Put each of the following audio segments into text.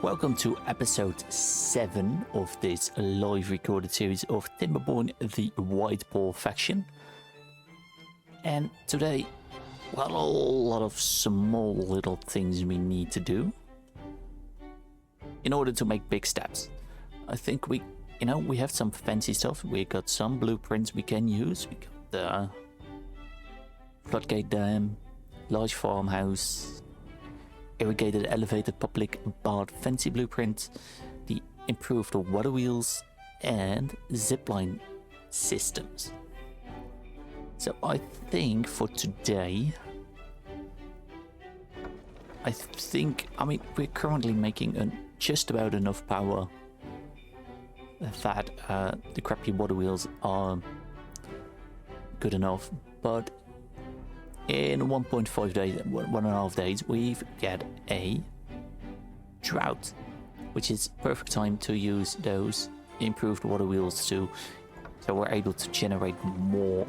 Welcome to episode 7 of this live recorded series of Timberborn the Whitepaw Faction. And today, well, a lot of small little things we need to do in order to make big steps. I think we have some fancy stuff. We got some blueprints we can use. We got the floodgate dam, large farmhouse, irrigated elevated public bath fancy blueprint, the improved water wheels, and zipline systems. So I think for today, we're currently making just about enough power that the crappy water wheels are good enough, but in 1.5 days, 1.5 days, we've got a drought, which is perfect time to use those improved water wheels so we're able to generate more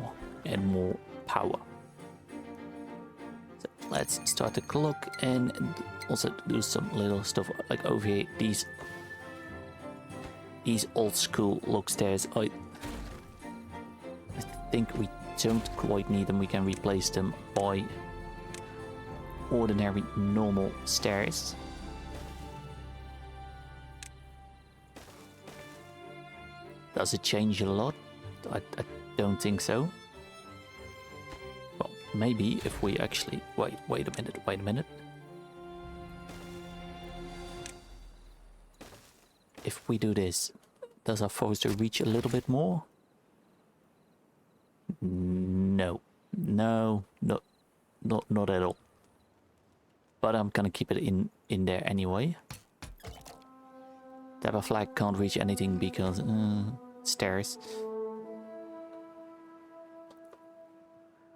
and more power. So let's start the clock and also do some little stuff like over here. These old school log stairs, I think we don't quite need them. We can replace them by ordinary normal stairs. Does it change a lot? I don't think so. Well, maybe if we actually wait a minute. If we do this, does our forester reach a little bit more? No, not at all. But I'm gonna keep it in there anyway. Dapper flag can't reach anything because stairs.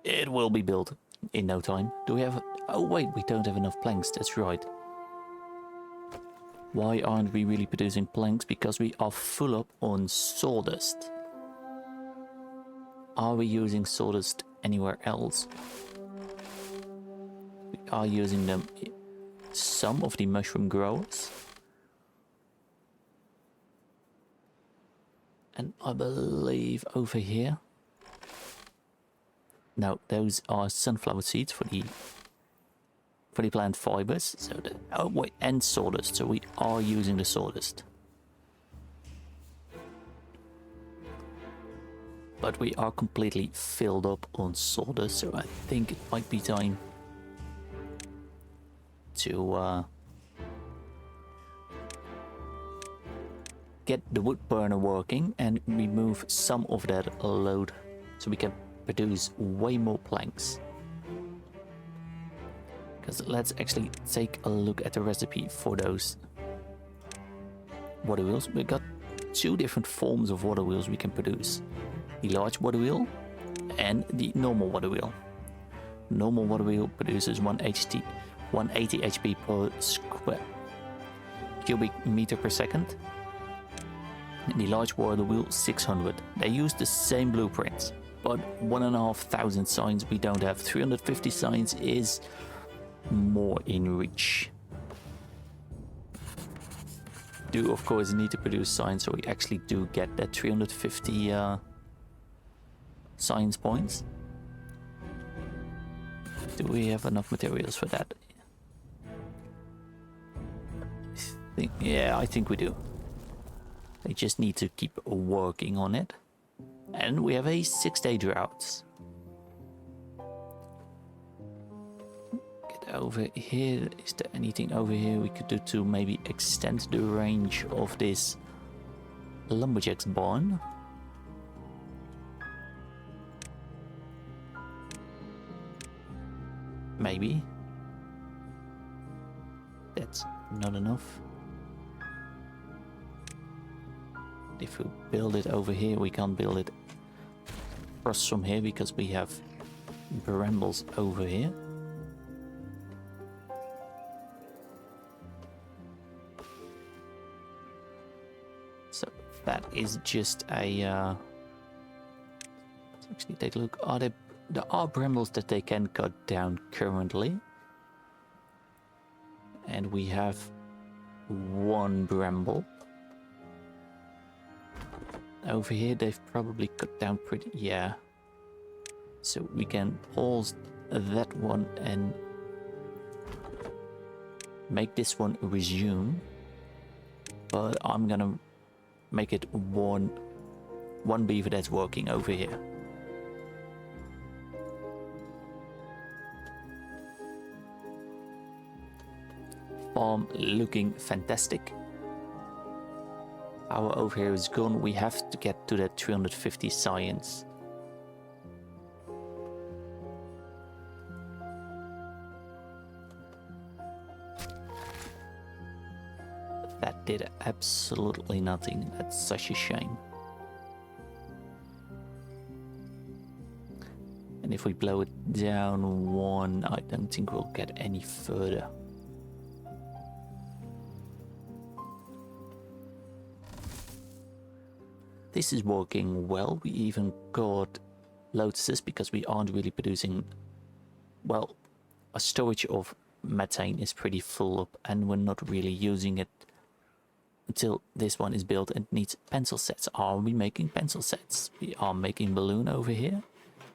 It will be built in no time. Do we have? Oh wait, we don't have enough planks. That's right. Why aren't we really producing planks? Because we are full up on sawdust. Are we using sawdust anywhere else? We are using them in some of the mushroom growers. And I believe over here. No, those are sunflower seeds for the plant fibers. So and sawdust. So we are using the sawdust. But we are completely filled up on sawdust, so I think it might be time to get the wood burner working and remove some of that load so we can produce way more planks. Because let's actually take a look at the recipe for those water wheels. We got 2 different forms of water wheels we can produce. The large water wheel and the normal water wheel. Normal water wheel produces 180 HP per square cubic meter per second. And the large water wheel 600. They use the same blueprints, but 1,500 signs we don't have. 350 signs is more in reach. Do of course need to produce signs, so we actually do get that 350 science points. Do we have enough materials for that? I think we do. They just need to keep working on it. And we have a 6-day drought. Get over here. Is there anything over here we could do to maybe extend the range of this lumberjack's barn? Maybe. That's not enough. If we build it over here, we can't build it across from here because we have brambles over here. So that is just a let's actually take a look. There are brambles that they can cut down currently. And we have one bramble. Over here they've probably cut down pretty... yeah. So we can pause that one and make this one resume. But I'm gonna make it one beaver that's working over here. Farm looking fantastic. Power over here is gone. We have to get to that 350 science. That did absolutely nothing. That's such a shame. And if we blow it down one, I don't think we'll get any further. This is working well. We even got lotuses because we aren't really producing... well, a storage of methane is pretty full up and we're not really using it until this one is built and needs pencil sets. Are we making pencil sets? We are making balloon over here.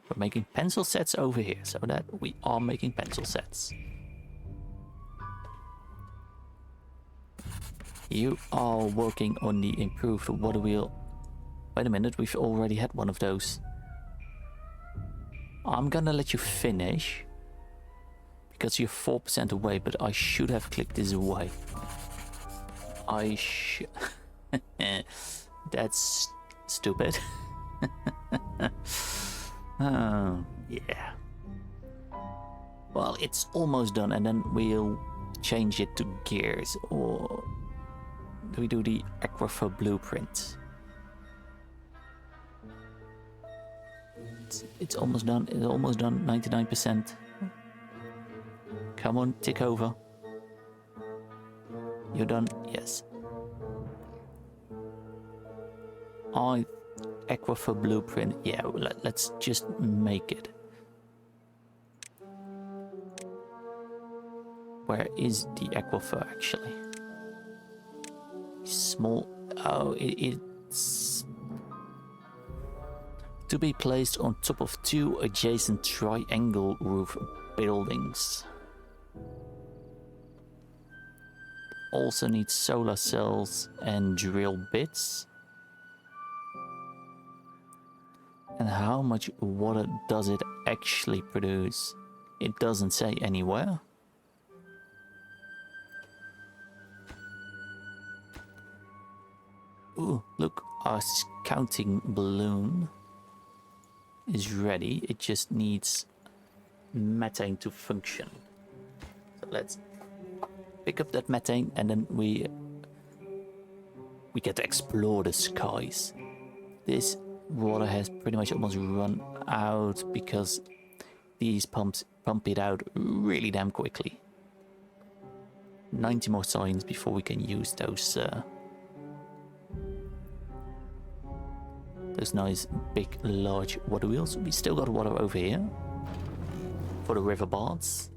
We're making pencil sets over here, so that we are making pencil sets. You are working on the improved water wheel. Wait a minute, we've already had one of those. I'm gonna let you finish because you're 4% away, but I should have clicked this away. I should... That's stupid. Oh, yeah. Well, it's almost done, and then we'll change it to gears, or do we do the aquifer blueprint? It's almost done. It's almost done. 99%. Come on, tick over. You're done? Yes. Aquifer blueprint. Yeah, let's just make it. Where is the aquifer actually? Small. Oh, it's to be placed on top of two adjacent triangle roof buildings. Also needs solar cells and drill bits. And how much water does it actually produce? It doesn't say anywhere. Ooh, look, our scouting balloon is ready. It just needs methane to function. So let's pick up that methane and then we get to explore the skies. This water has pretty much almost run out because these pumps pump it out really damn quickly. 90 more signs before we can use those nice big large water wheels. We still got water over here for the river baths.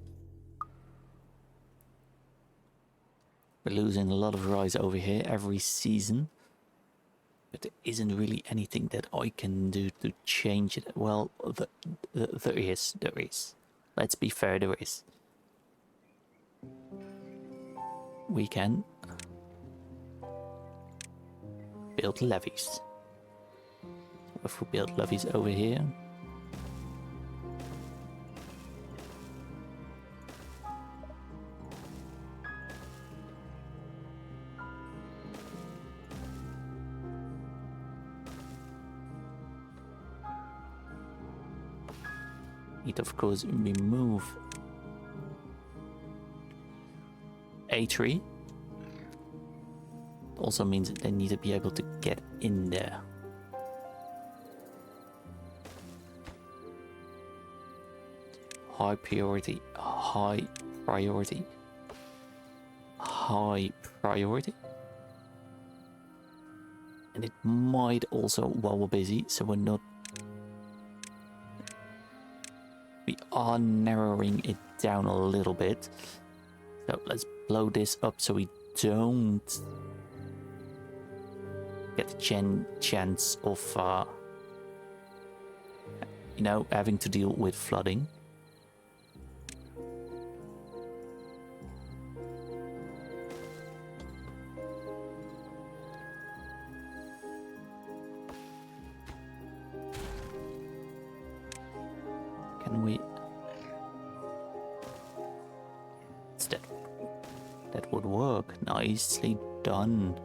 We're losing a lot of rice over here every season, but there isn't really anything that I can do to change it. Well, there is. Let's be fair, there is. We can build levees. If we build levees over here, need of course remove a tree. Also means that they need to be able to get in there. High priority, high priority, high priority. And it might also, while we're busy, so we're not... We are narrowing it down a little bit. So let's blow this up so we don't get the chance of, you know, having to deal with flooding. Can we? That would work. Nicely done.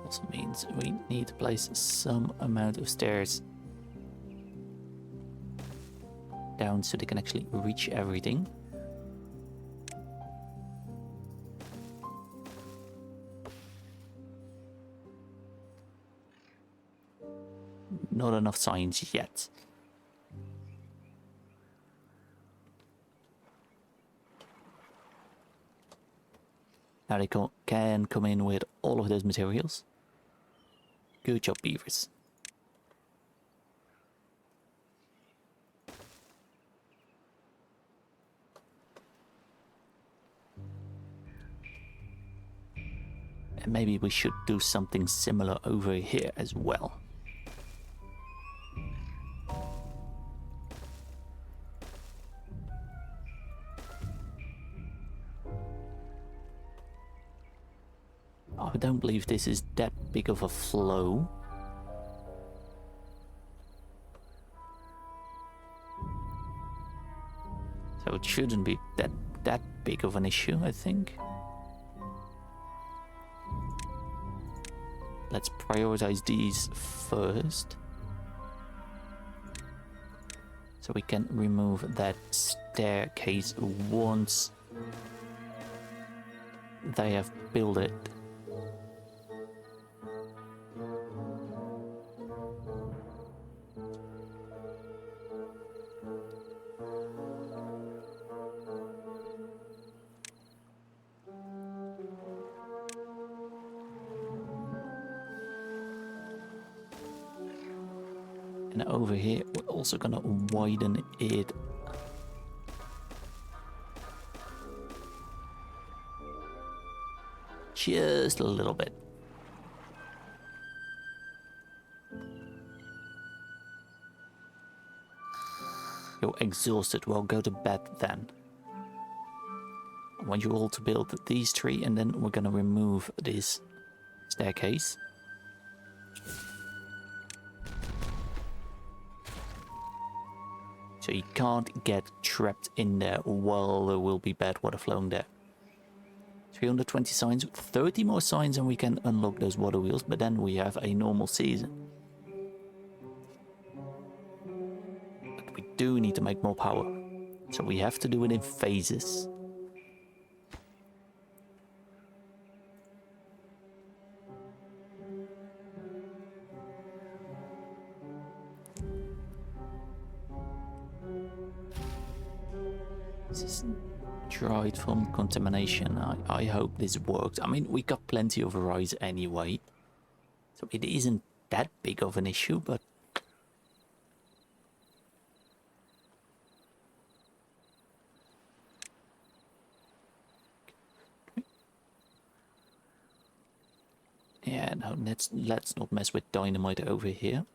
Also means we need to place some amount of stairs down so they can actually reach everything. Not enough signs yet. Now they can come in with all of those materials. Good job, beavers. And maybe we should do something similar over here as well. I don't believe this is that big of a flow. So it shouldn't be that big of an issue, I think. Let's prioritize these first. So we can remove that staircase once they have built it. And over here, we're also gonna widen it. Just a little bit. You're exhausted. Well, go to bed then. I want you all to build these three, and then we're gonna remove this staircase. So you can't get trapped in there while there will be bad water flowing there. 320 signs, 30 more signs and we can unlock those water wheels, but then we have a normal season. But we do need to make more power. So we have to do it in phases. This is dried from contamination. I hope this works. I mean, we got plenty of rice anyway, so it isn't that big of an issue, but yeah, no, let's not mess with dynamite over here.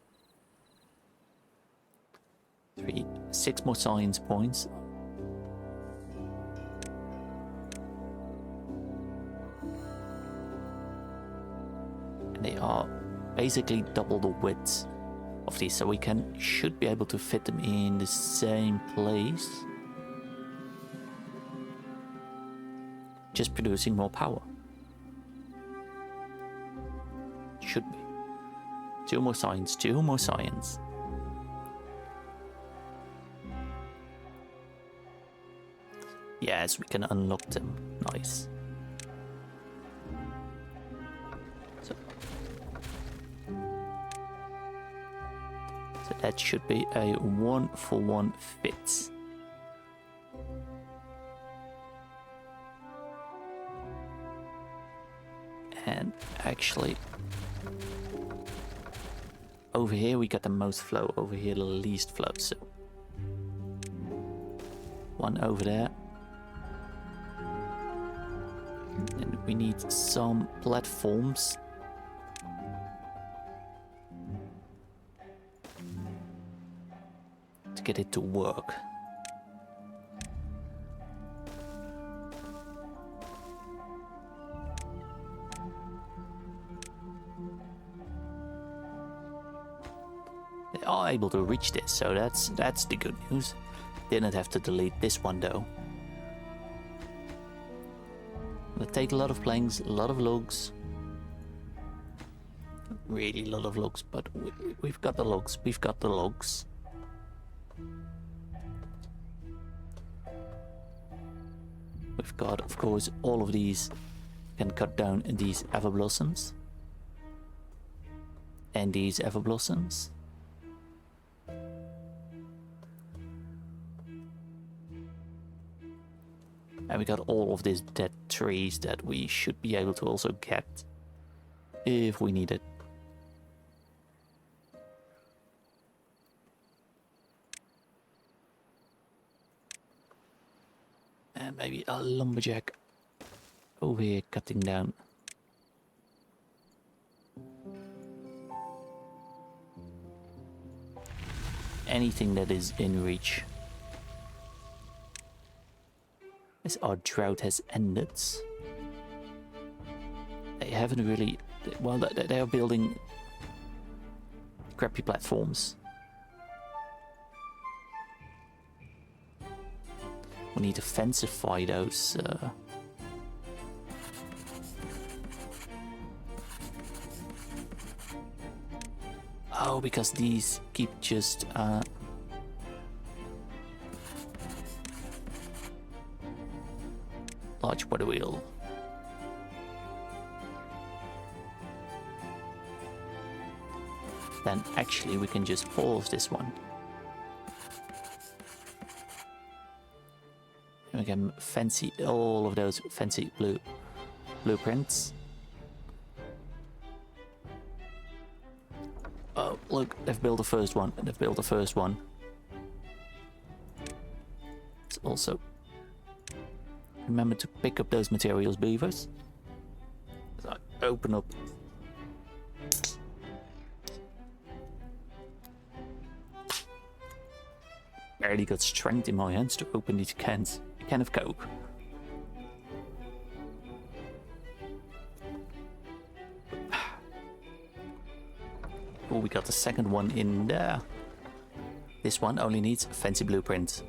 6 more science points. They are basically double the width of these, so we should be able to fit them in the same place, just producing more power. Should be. 2 more signs, 2 more signs. Yes, we can unlock them. Nice. So that should be a 1-for-1 fit. And actually, over here we got the most flow, over here the least flow, so one over there. And we need some platforms. To get it to work. They are able to reach this, so that's the good news. Didn't have to delete this one though. It'll take a lot of planks, a lot of logs. Really a lot of logs, but we've got the logs. We've got the logs. We've got, of course, all of these. Can cut down these everblossoms. And these everblossoms. And we got all of these dead trees that we should be able to also get if we need it. And maybe a lumberjack over here cutting down. Anything that is in reach. As our drought has ended. They haven't really... Well, they are building crappy platforms. We need to fencify those. Oh, because these keep just... large water wheel. Then actually we can just pause this one. And we can fancy all of those fancy blueprints. Oh, look, they've built the first one. They've built the first one. It's also... Remember to pick up those materials, beavers. As I open up. Barely got strength in my hands to open these cans. A can of Coke. Oh, we got the second one in there. This one only needs a fancy blueprint.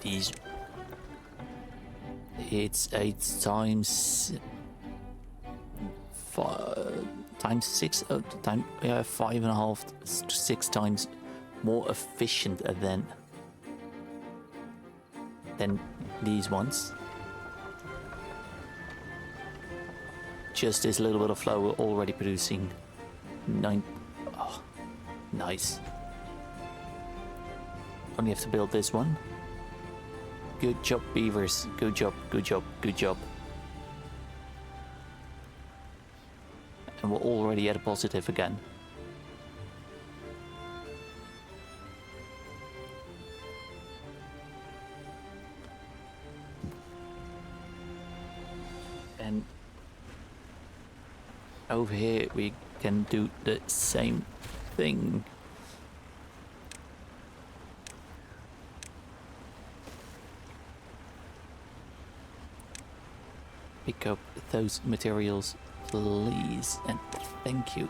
These... It's 8 times... 5 times 6... 5.5 to 6 times more efficient than these ones. Just this little bit of flow, we're already producing 9... Oh, nice. Only have to build this one. Good job, beavers. Good job, good job, good job. And we're already at a positive again. And over here we can do the same thing. Pick up those materials, please, and thank you.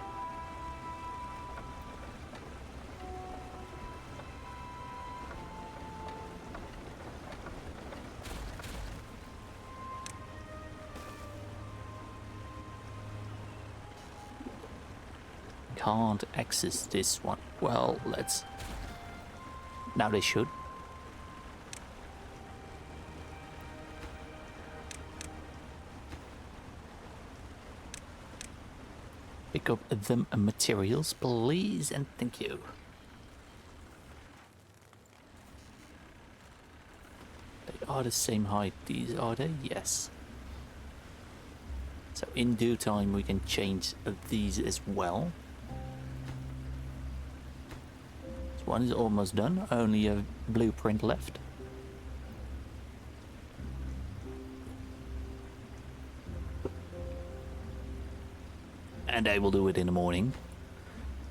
Can't access this one. Well, let's... Now they should. Pick up the materials, please, and thank you. They are the same height, these are they? Yes. So in due time we can change these as well. This one is almost done, only a blueprint left. And I will do it in the morning.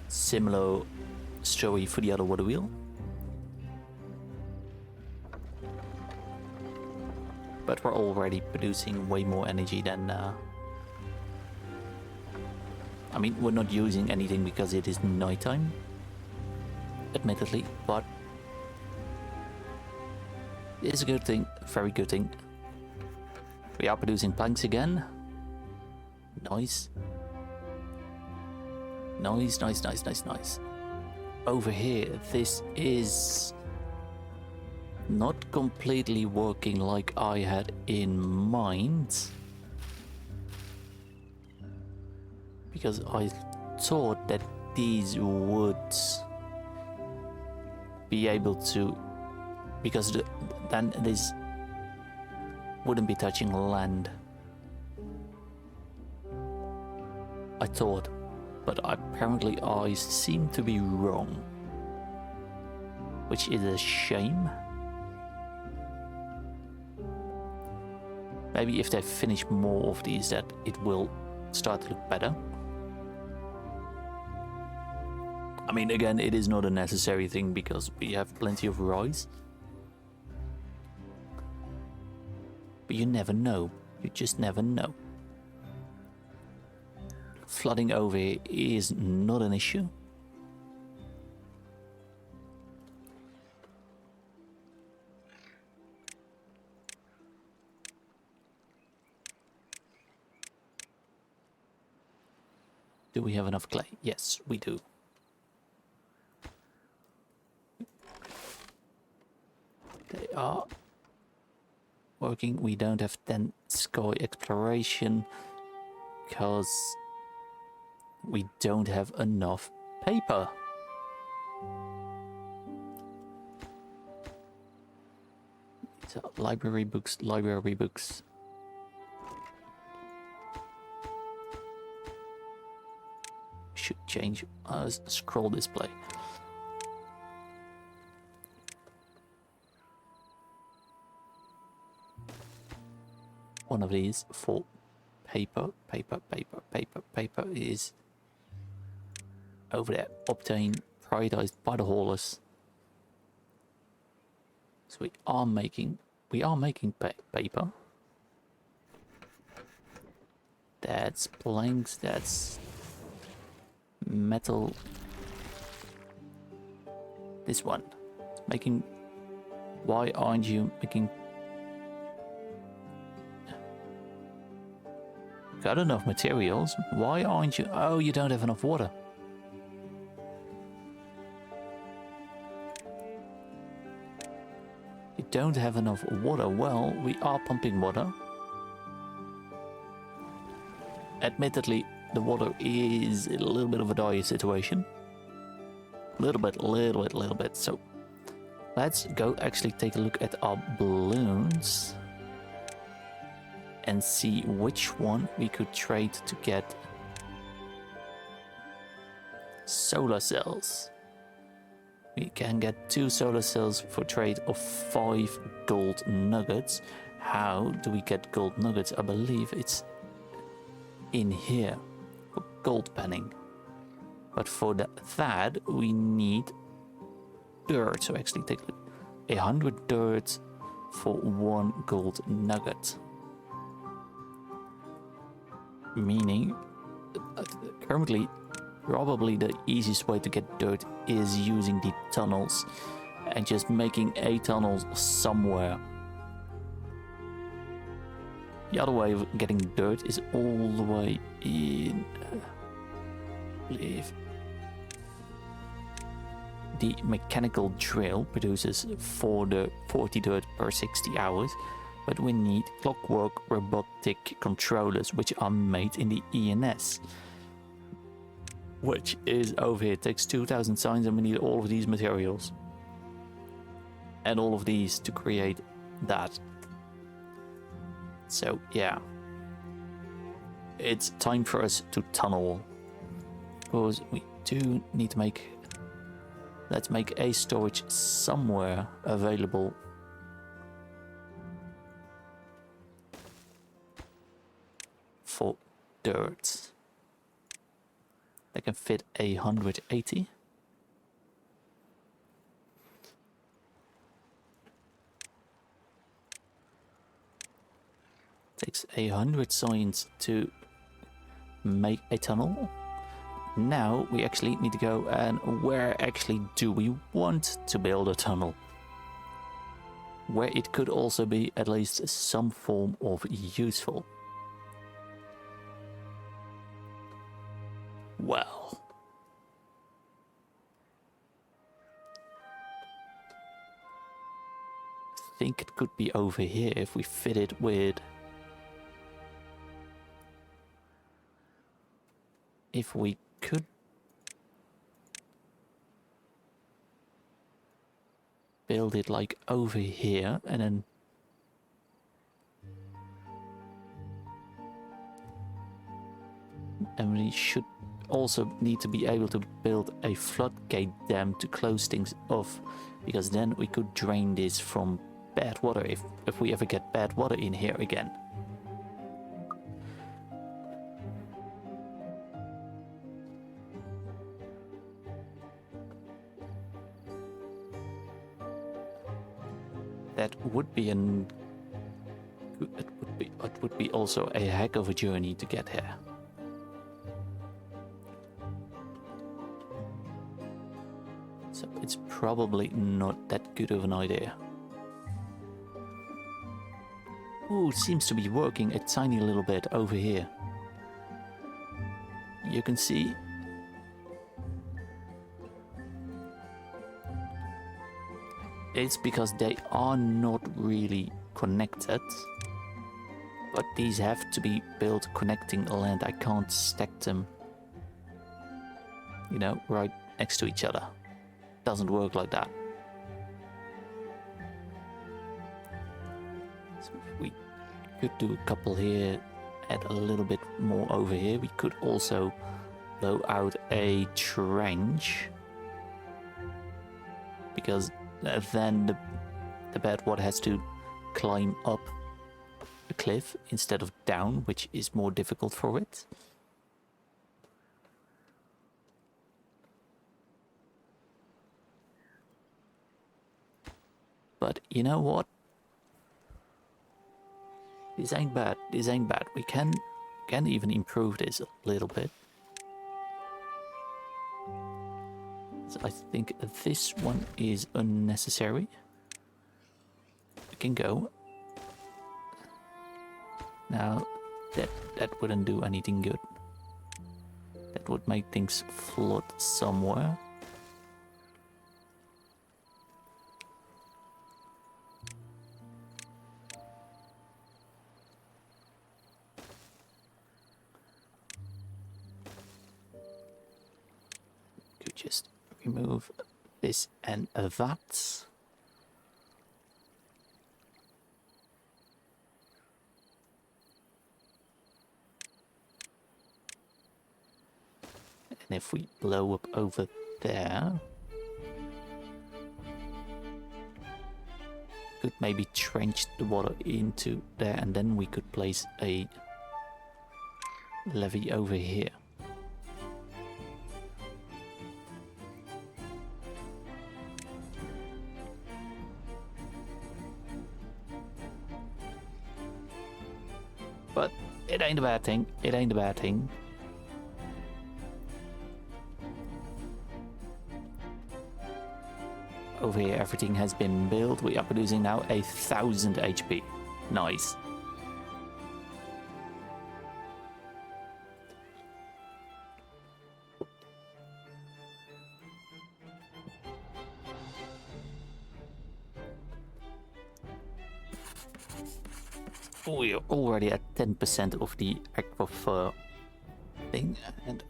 Similar story for the other water wheel. But we're already producing way more energy than... I mean, we're not using anything because it is nighttime, admittedly, but it's a good thing, very good thing. We are producing planks again. Nice. Nice, nice, nice, nice, nice. Over here, this is not completely working like I had in mind. Because I thought that these would be able to, because then this wouldn't be touching land. I thought, but apparently I seem to be wrong, which is a shame. Maybe if they finish more of these, that it will start to look better. I mean, again, it is not a necessary thing because we have plenty of rice. But you never know. You just never know. Flooding over here is not an issue. Do we have enough clay? Yes, we do. They are working. We don't have 10 sky exploration because we don't have enough paper. These are library books, library books. Should change scroll display. One of these for paper is over there. Obtained, prioritized by the haulers. So we are making paper. That's planks. That's metal. This one making. Why aren't you making? Got enough materials. Why aren't you? Oh, you don't have enough water. You don't have enough water. Well, we are pumping water. Admittedly, the water is a little bit of a dire situation. Little bit. So let's go actually take a look at our balloons and see which one we could trade to get solar cells. We can get 2 solar cells for trade of 5 gold nuggets. How do we get gold nuggets? I believe it's in here for gold panning. But for that we need dirt. So actually take 100 dirt for 1 gold nugget. Meaning, currently, probably the easiest way to get dirt is using the tunnels and just making a tunnel somewhere. The other way of getting dirt is all the way in, I believe. The mechanical drill produces 40 dirt per 60 hours. But we need clockwork robotic controllers, which are made in the ENS, which is over here. It takes 2,000 signs, and we need all of these materials and all of these to create that. So yeah, it's time for us to tunnel. Because we do need to make... Let's make a storage somewhere available. For dirt. That can fit 180. Takes 100 signs to make a tunnel. Now we actually need to go and where actually do we want to build a tunnel? Where it could also be at least some form of useful. Well. I think it could be over here if we fit it with... If we could build it like over here and then we should also need to be able to build a floodgate dam to close things off, because then we could drain this from bad water if we ever get bad water in here again. That would be it would be also a heck of a journey to get here. So it's probably not that good of an idea. Oh, it seems to be working a tiny little bit over here. You can see. It's because they are not really connected. But these have to be built connecting land. I can't stack them, you know, right next to each other. Doesn't work like that. So we could do a couple here, add a little bit more over here. We could also blow out a trench, because then the bad water has to climb up a cliff instead of down, which is more difficult for it. But you know what? This ain't bad. This ain't bad. We can even improve this a little bit. So I think this one is unnecessary. We can go. Now that wouldn't do anything good. That would make things flood somewhere. Could just remove this and that. And if we blow up over there, could maybe trench the water into there, and then we could place a levee over here. But it ain't a bad thing. It ain't a bad thing. Over here, everything has been built. We are producing now 1000 HP. Nice. We are already at 10% of the aquifer thing, and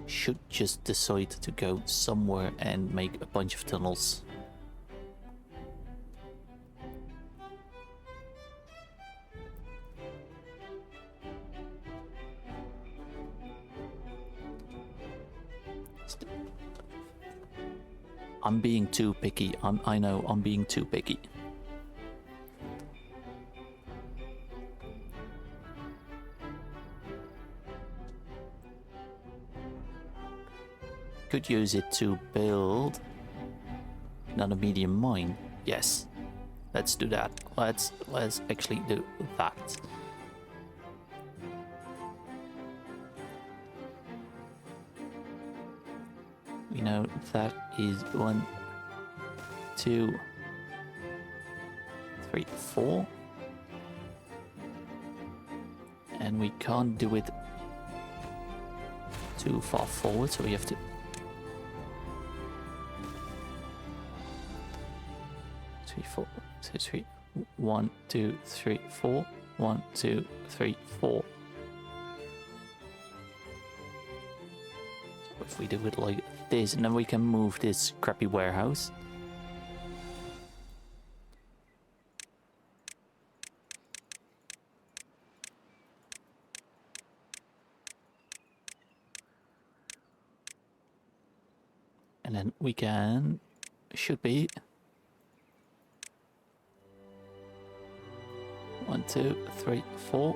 should just decide to go somewhere and make a bunch of tunnels. I'm being too picky. I know I'm being too picky. Could use it to build another medium mine. Yes, let's do that. Let's actually do that. We know that is 1, 2, 3, 4, and we can't do it too far forward, so we have to. 3, 4, 2, 3, 1, 2, 3, 4, 1, 2, 3, 4. So if we do it like this, and then we can move this crappy warehouse. And then we can, should be 1, 2, 3, 4.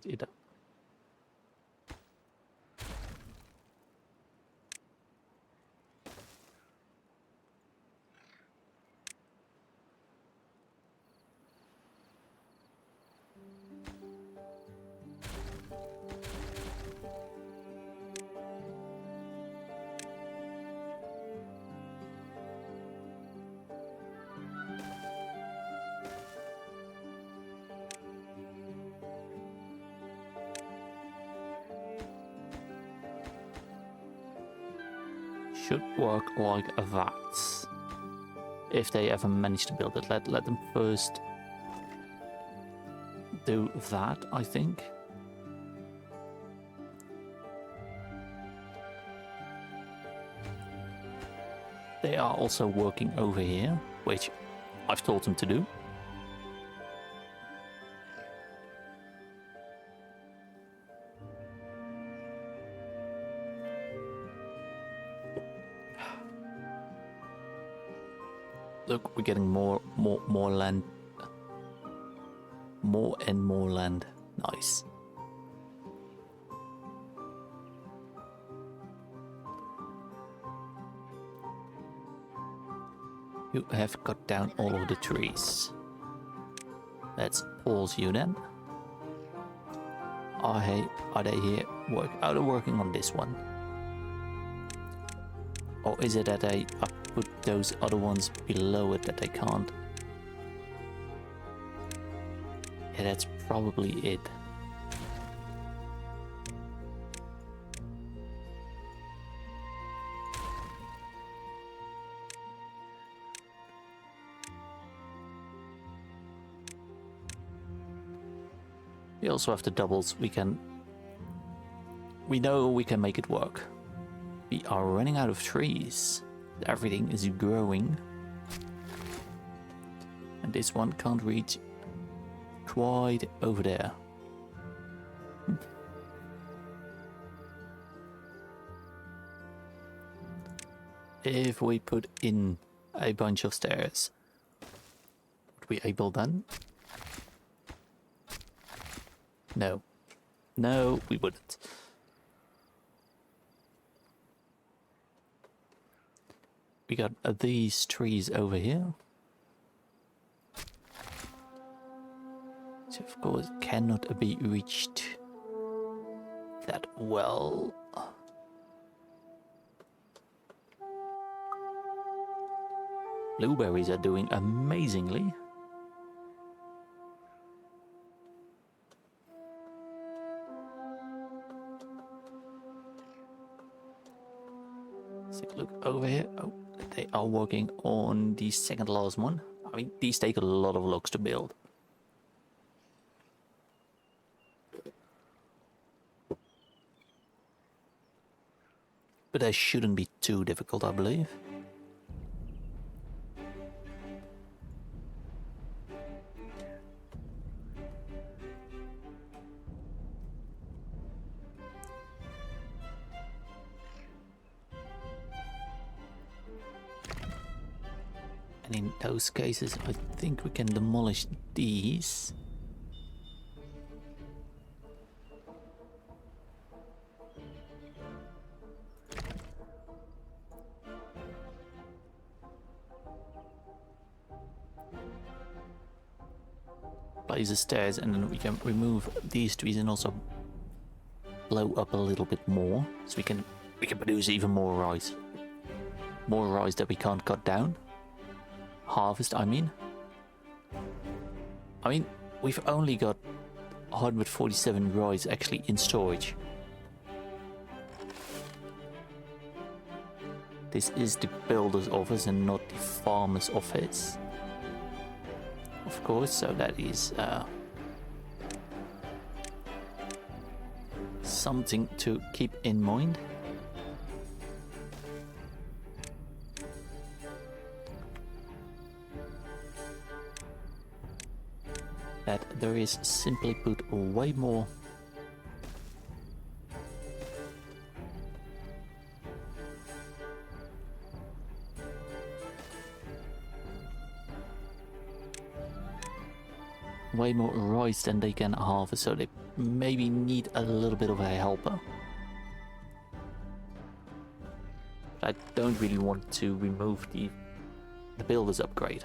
It. Should work like that. If they ever manage to build it, let them first do that, I think. They are also working over here, which I've told them to do. Look, we're getting more land. More and more land. Nice. You have cut down all of the trees. Let's pause you then. Are they here? Are they working on this one? Or is it that I put those other ones below it that they can't? Yeah, that's probably it. We also have the doubles. We know we can make it work. We are running out of trees. Everything is growing. And this one can't reach quite over there. If we put in a bunch of stairs, would we able then? No. No, we wouldn't. We got these trees over here. So of course it cannot be reached that well. Blueberries are doing amazingly. working on the second last one. I mean, these take a lot of logs to build. But they shouldn't be too difficult, I believe. And in those cases, I think we can demolish these. Place the stairs, and then we can remove these trees and also blow up a little bit more, so we can produce even more rice. More rice that we can't cut down. Harvest, I mean. We've only got 147 rice actually in storage. This is the builder's office and not the farmer's office. Of course, so that is something to keep in mind. That there is, simply put, way more rice than they can harvest, so they maybe need a little bit of a helper. I don't really want to remove the builder's upgrade.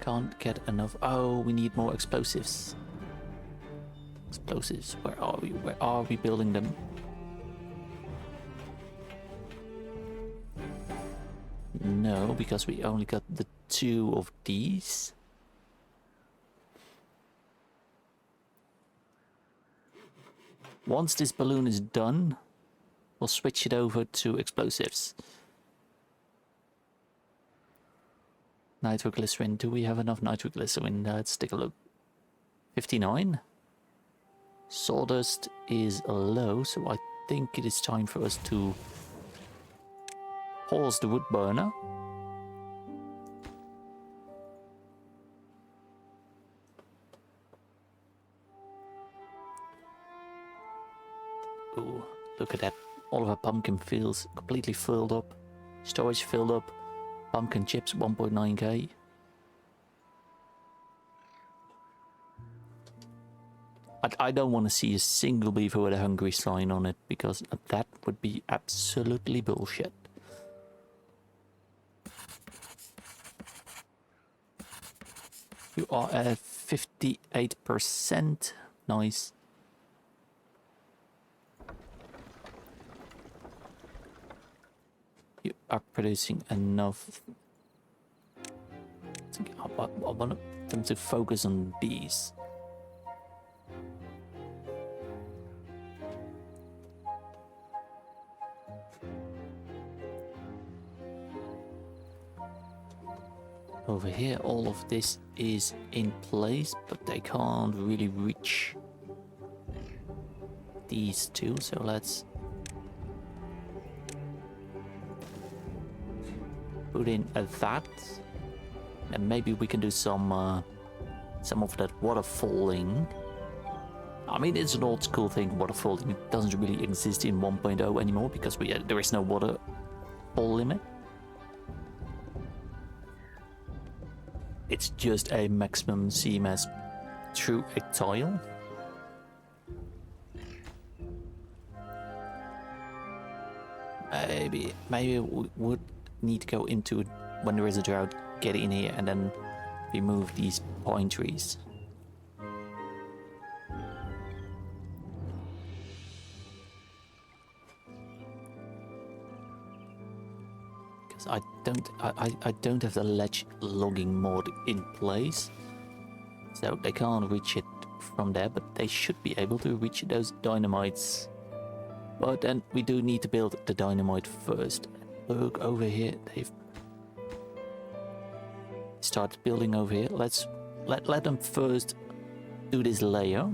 Can't get enough. Oh, we need more explosives. Explosives, where are we? Where are we building them? No, because we only got the 2 of these. Once this balloon is done, we'll switch it over to explosives. Nitroglycerin. Do we have enough nitroglycerin? Let's take a look. 59. Sawdust is low, so I think it is time for us to pause the wood burner. Ooh, look at that. All of our pumpkin fields completely filled up. Storage filled up. Pumpkin chips, 1.9k. I don't want to see a single beaver with a hungry sign on it, because that would be absolutely bullshit. You are at 58%. Nice. You are producing enough. I want them to focus on these. Over here, all of this is in place, but they can't really reach these two, so let's put in that, and maybe we can do some of that waterfalling. I mean, it's an old school thing, waterfalling. It doesn't really exist in 1.0 anymore because there is no waterfall limit. It's just a maximum CMS through a tile. Maybe we would need to go into it when there is a drought, get in here and then remove these pine trees. Because I don't have the ledge logging mod in place, so they can't reach it from there, but they should be able to reach those dynamites. But then we do need to build the dynamite first. Look over here, they've started building over here. Let's let them first do this layer.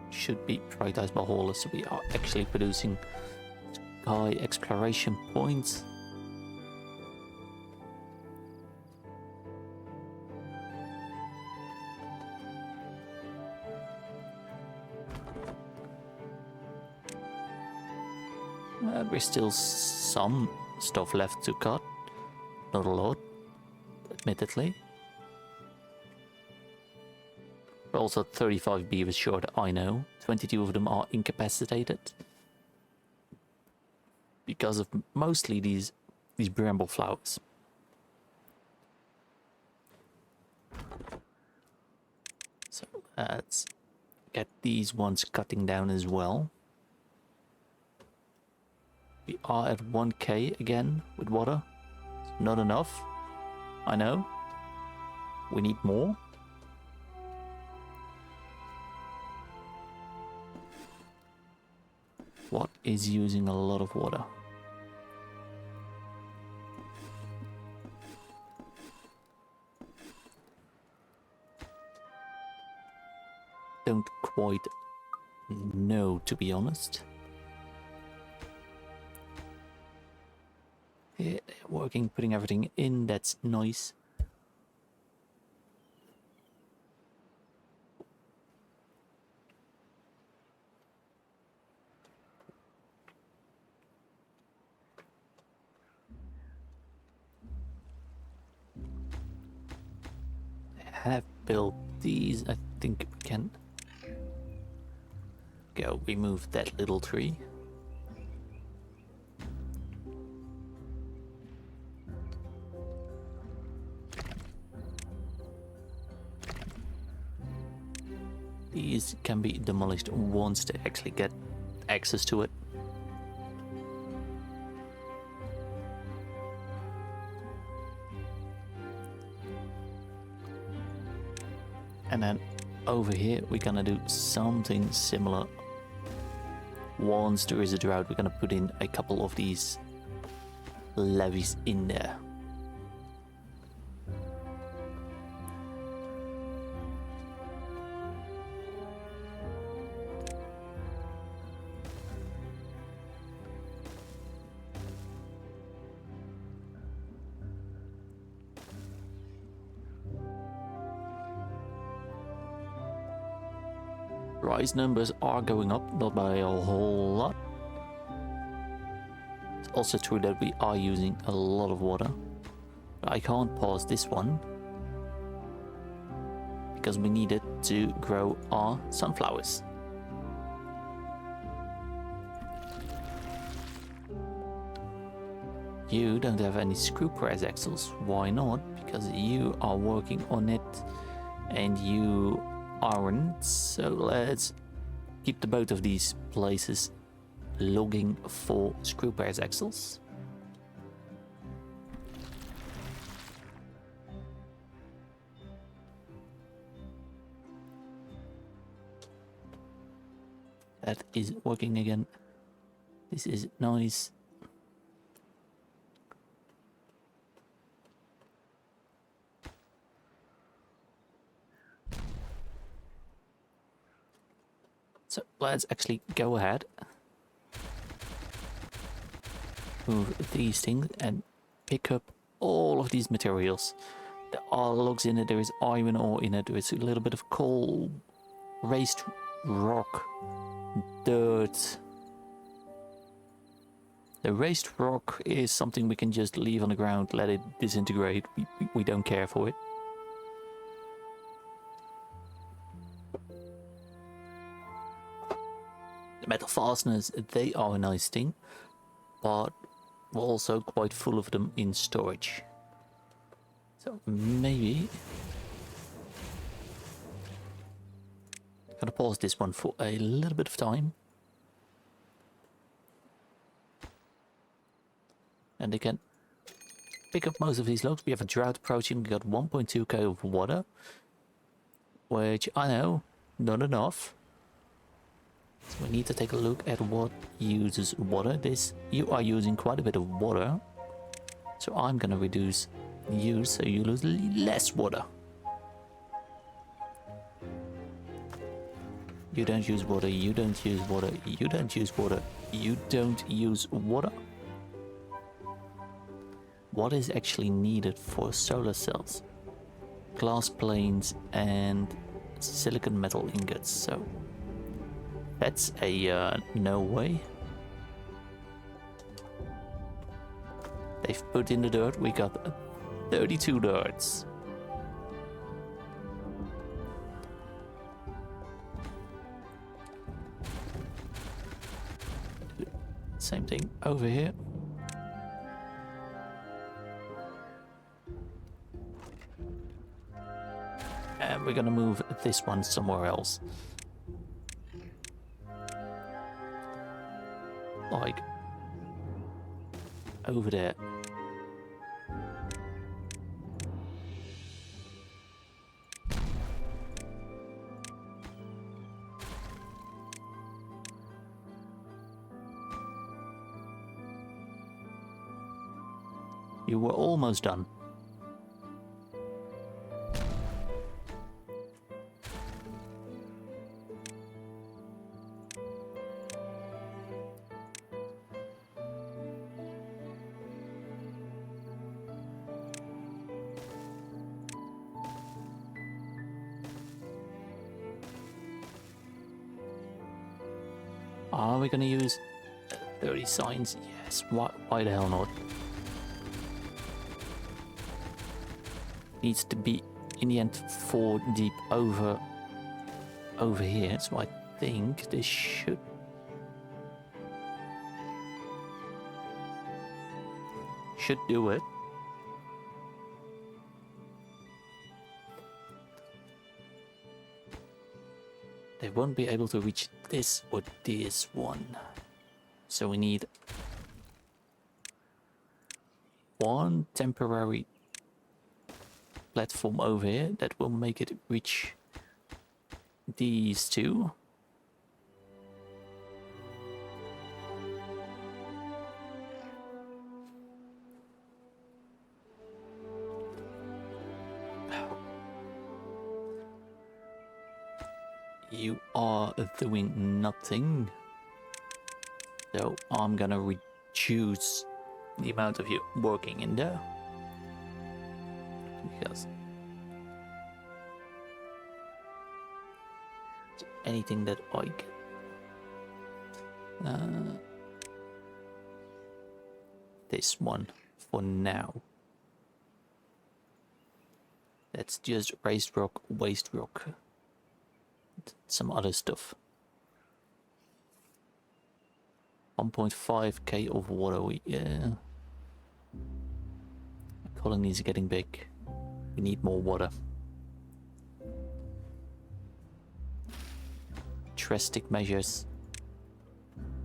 Should be prioritized by haulers, so we are actually producing sky exploration points. There's still some stuff left to cut, not a lot, admittedly. We're also 35 beavers short, I know. 22 of them are incapacitated. Because of mostly these bramble flowers. So let's get these ones cutting down as well. We are at 1k again with water. Not enough. I know. We need more. What is using a lot of water? Don't quite know, to be honest. Yeah, working, putting everything in, that's nice. I have built these, I think we can go remove that little tree. These can be demolished once they actually get access to it. And then over here we're gonna do something similar. Once there is a drought, we're gonna put in a couple of these levees in there. Rice numbers are going up, not by a whole lot. It's also true that we are using a lot of water. I can't pause this one because we need it to grow our sunflowers. You don't have any screw press axles. Why not? Because you are working on it and you aren't. So let's keep the both of these places logging for screw press axles. That is working again. This is nice. So let's actually go ahead, move these things and pick up all of these materials. There are logs in it, there is iron ore in it, there is a little bit of coal, raised rock, dirt. The raised rock is something we can just leave on the ground, let it disintegrate, we don't care for it. The metal fasteners, they are a nice thing, but we're also quite full of them in storage. So maybe I'm gonna pause this one for a little bit of time. And they can pick up most of these logs. We have a drought approaching. We got 1.2k of water, which I know, not enough. So we need to take a look at what uses water. You are using quite a bit of water, so I'm gonna reduce use so you lose less water. You don't use water, you don't use water, you don't use water, you don't use water. What is actually needed for solar cells? Glass planes and silicon metal ingots, so that's a no way. They've put in the dirt, we got 32 darts. Same thing over here. And we're gonna move this one somewhere else. Like over there. You were almost done. Are we gonna use 30 signs? Yes, why the hell not? Needs to be in the end 4 deep over here, so I think this should do it. They won't be able to reach this or this one, so we need one temporary platform over here that will make it reach these two. You are doing nothing, so I'm gonna reduce the amount of you working in there. Because anything that I can, this one for now. That's just raised rock, waste rock, some other stuff. 1.5k of water. Yeah, the colonies are getting big. We need more water. Drastic measures.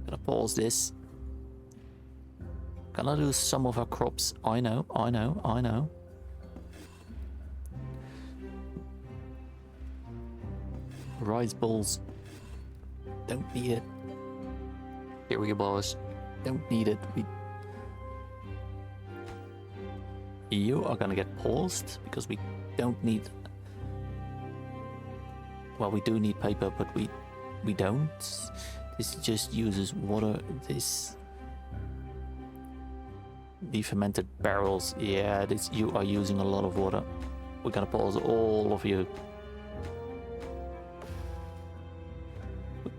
Gonna pause this. Gonna lose some of our crops. I know. Rice balls. Don't need it. Cereal bars. Don't need it. You are gonna get paused because we don't need. Well, we do need paper, but we don't. This just uses water. The fermented barrels. Yeah, you are using a lot of water. We're gonna pause all of you.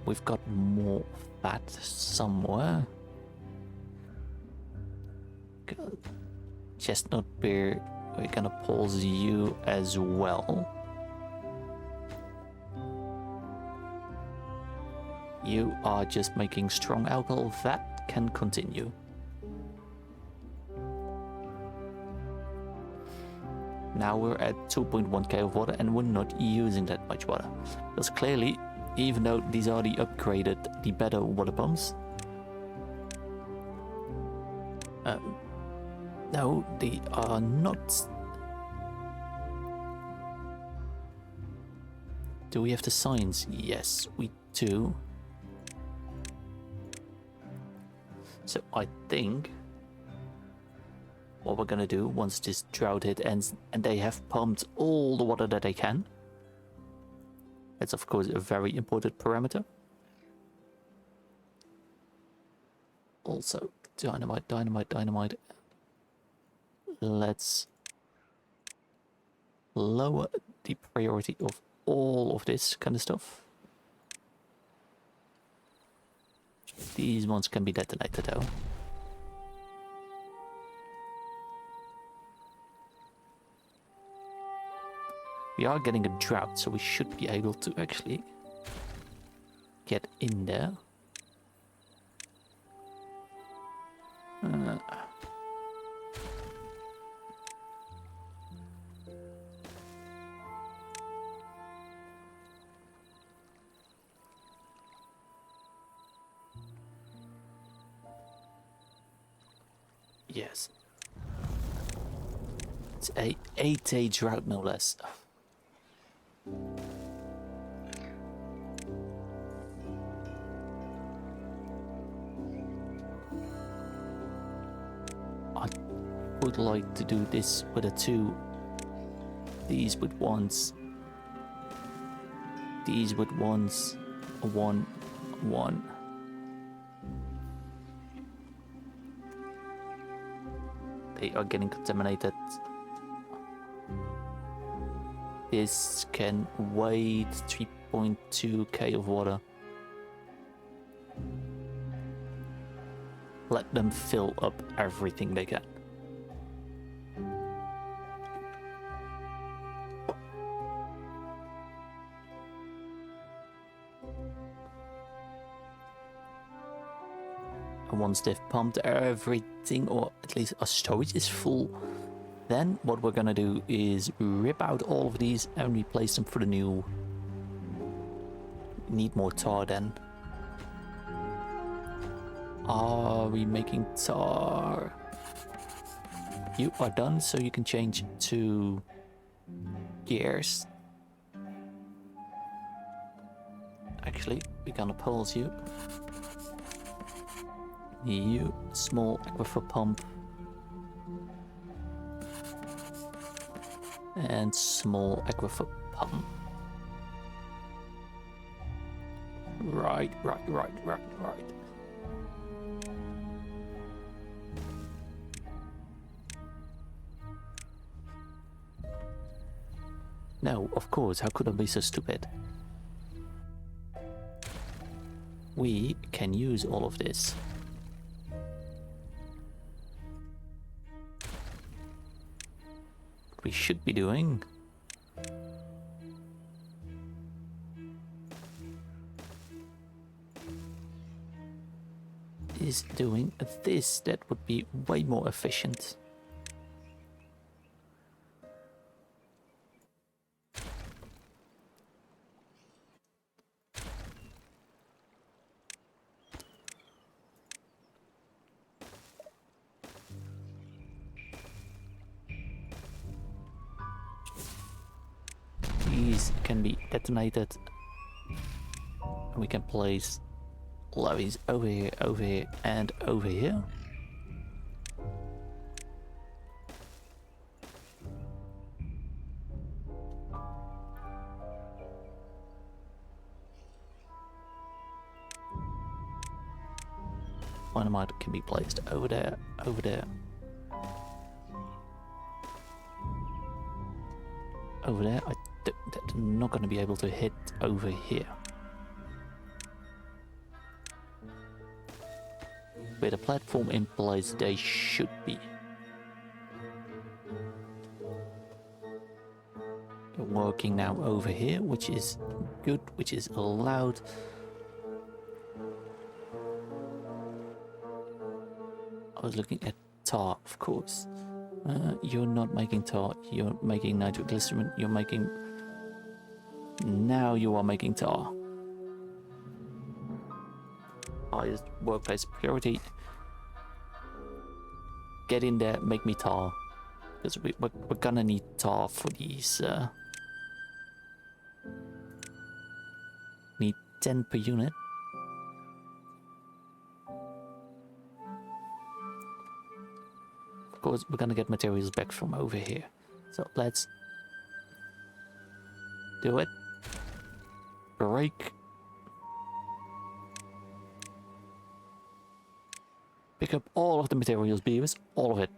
We've got more fat somewhere. Good. Chestnut beer, we're gonna pause you as well. You are just making strong alcohol, that can continue. Now we're at 2.1k of water and we're not using that much water. Because clearly, even though these are the upgraded, the better water pumps, No, they are not. Do we have the signs? Yes, we do. So I think what we're gonna do once this drought hit ends and they have pumped all the water that they can. That's of course a very important parameter. Also, dynamite, dynamite, dynamite. Let's lower the priority of all of this kind of stuff. These ones can be detonated though. We are getting a drought, so we should be able to actually get in there. Yes. It's a 8-day drought, no less. I would like to do this with a 2. These with 1s. These with 1s. A 1, 1. They are getting contaminated. This can wait 3.2k of water. Let them fill up everything they can. And once they've pumped everything, or at least our storage is full, then what we're gonna do is rip out all of these and replace them for the new. Need more tar then. Are we making tar? You are done, so you can change to gears. Actually, we're gonna pause you. You, small aquifer pump. And small aquifer pump. Right. No, of course, how could I be so stupid? We can use all of this. What we should be doing is doing this. That would be way more efficient. These can be detonated. And we can place levies over here, and over here. Dynamite can be placed over there, over there. Over there. I'm not going to be able to hit over here. With a platform in place, they should be. Working now over here, which is good, which is allowed. I was looking at tar, of course. You're not making tar, you're making nitroglycerin, you're making... Now you are making tar. Highest workplace priority. get in there, make me tar. Because we're gonna need tar for these. Need 10 per unit. Of course, we're gonna get materials back from over here. So let's do it. Break. Pick up all of the materials, beavers. All of it.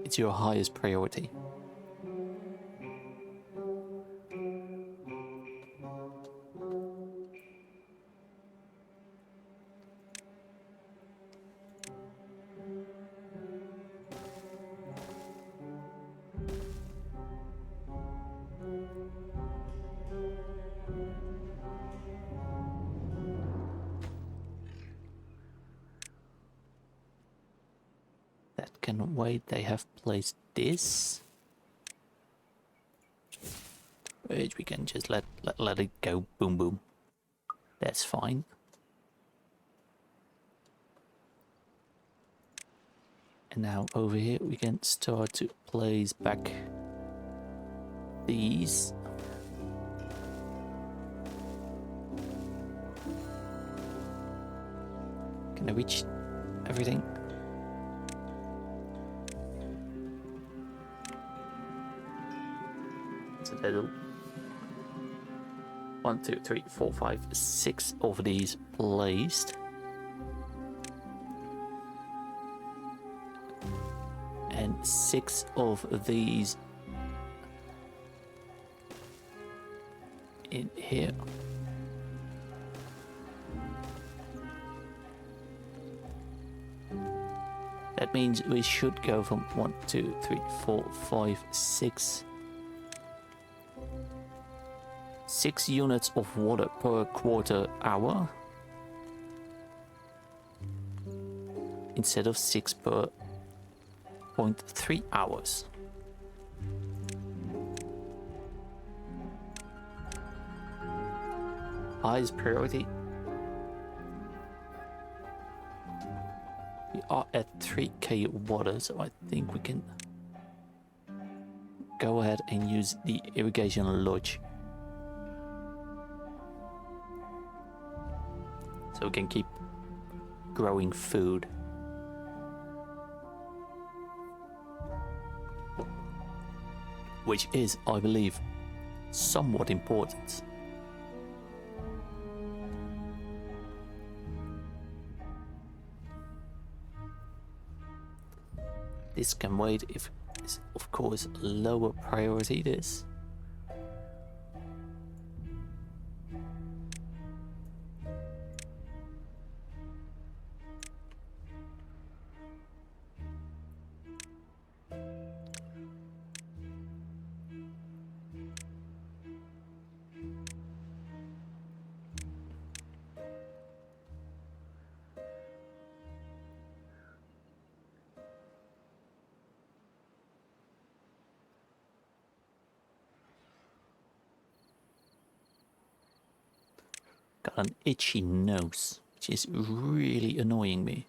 It's your highest priority. That can wait. They have placed this, which we can just let it go. Boom, boom. That's fine. And now over here we can start to place back these. Can I reach everything? So there's 1, 2, 3, 4, 5, 6 of these placed. And 6 of these in here. That means we should go from 1, 2, 3, 4, 5, 6. 6 units of water per quarter hour. Instead of 6 per 0.3 hours. Highest priority. We are at 3k water, so I think we can go ahead and use the irrigation lodge. So we can keep growing food. Which is, I believe, somewhat important. This can wait if it's, of course, lower priority this. Got an itchy nose, which is really annoying me.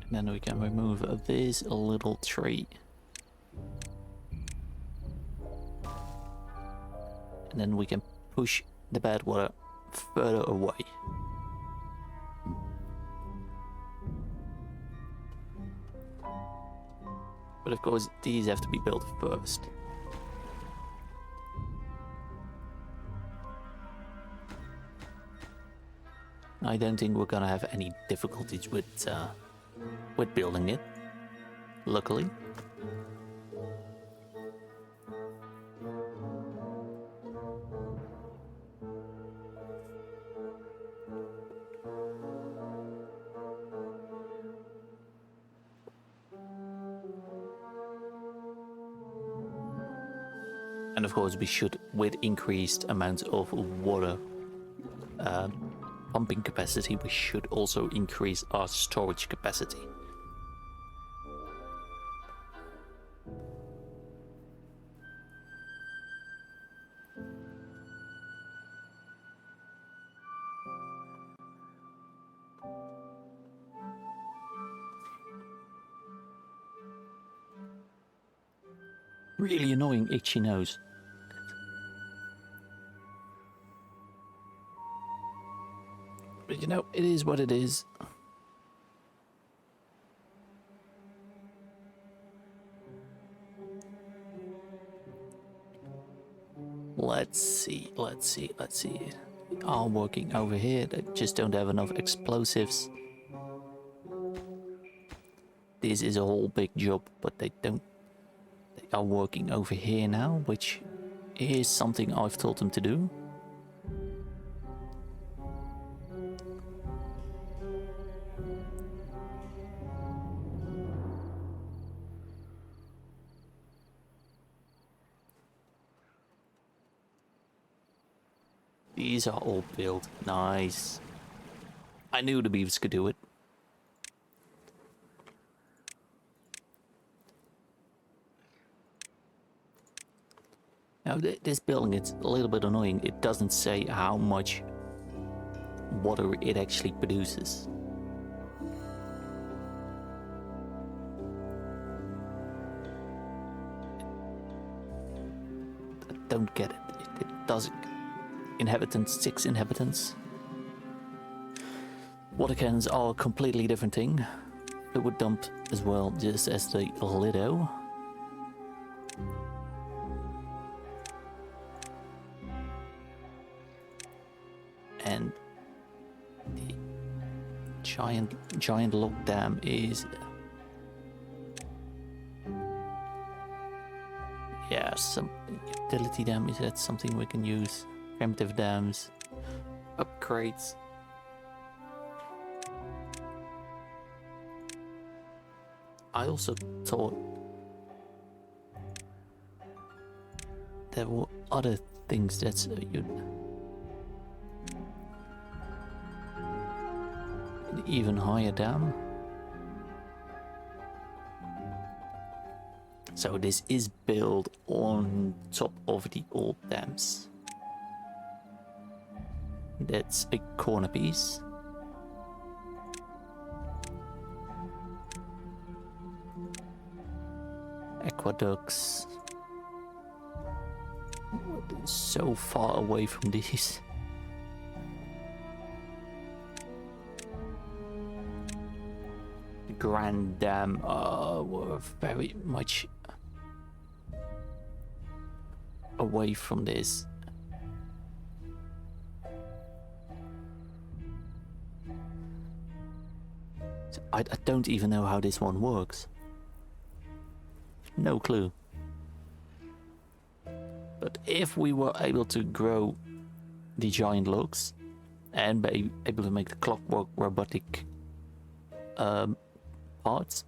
And then we can remove this little tree. And then we can push the bad water further away. But of course, these have to be built first. I don't think we're gonna have any difficulties with building it, luckily. And of course we should, with increased amounts of water pumping capacity, we should also increase our storage capacity. Really annoying itchy nose. But you know, it is what it is. Let's see. They are working over here. They just don't have enough explosives. This is a whole big job, but they are working over here now, which is something I've told them to do. These are all built. Nice. I knew the beavers could do it. Now this building, it's a little bit annoying. It doesn't say how much water it actually produces. I don't get it. It doesn't. Inhabitants, 6 inhabitants. Water cannons are a completely different thing. It would dump as well, just as the Lido. And the giant log dam is, yeah, some utility dam. Is that something we can use? Primitive dams, upgrades. I also thought there were other things that you'd an even higher dam. So this is built on top of the old dams. That's a corner piece. Aqueducts. So far away from these. The Grand Dam were very much away from this. I don't even know how this one works. No clue. But if we were able to grow the giant logs and be able to make the clockwork robotic parts,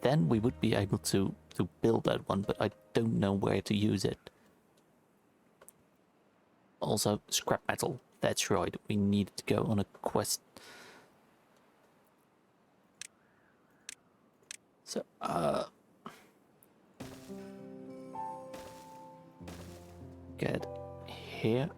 then we would be able to build that one, but I don't know where to use it. Also, scrap metal. That's right, we need to go on a quest. So, get here.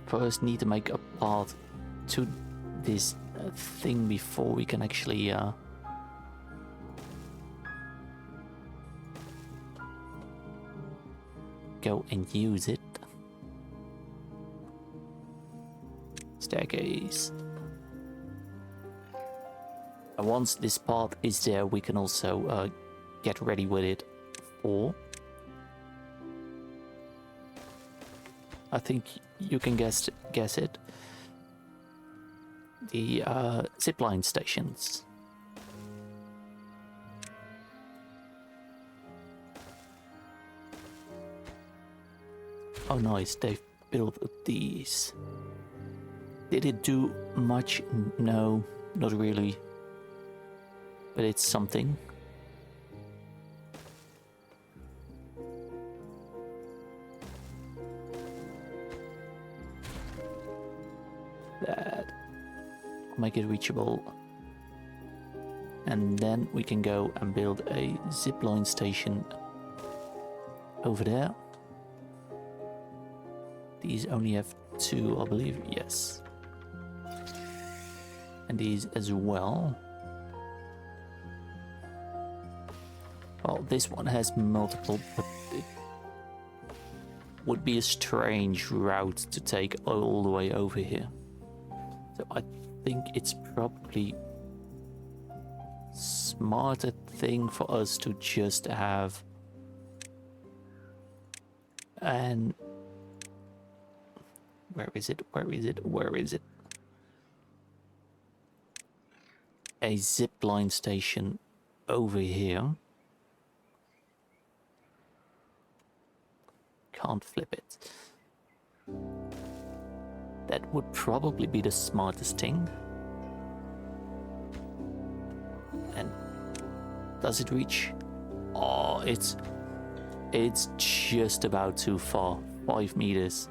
First need to make a path to this thing before we can actually go and use it. Staircase. And once this path is there, we can also get ready with it for, I think you can guess it, the zipline stations. Oh nice, they've build these. Did it do much? No, not really. But it's something. That make it reachable. And then we can go and build a zipline station over there. These only have 2, I believe. Yes. And these as well. Well, this one has multiple, but it would be a strange route to take all the way over here. So I think it's probably smarter thing for us to just have an where is it a zipline station over here. Can't flip it. That would probably be the smartest thing. And does it reach? Oh, it's just about too far. 5 meters.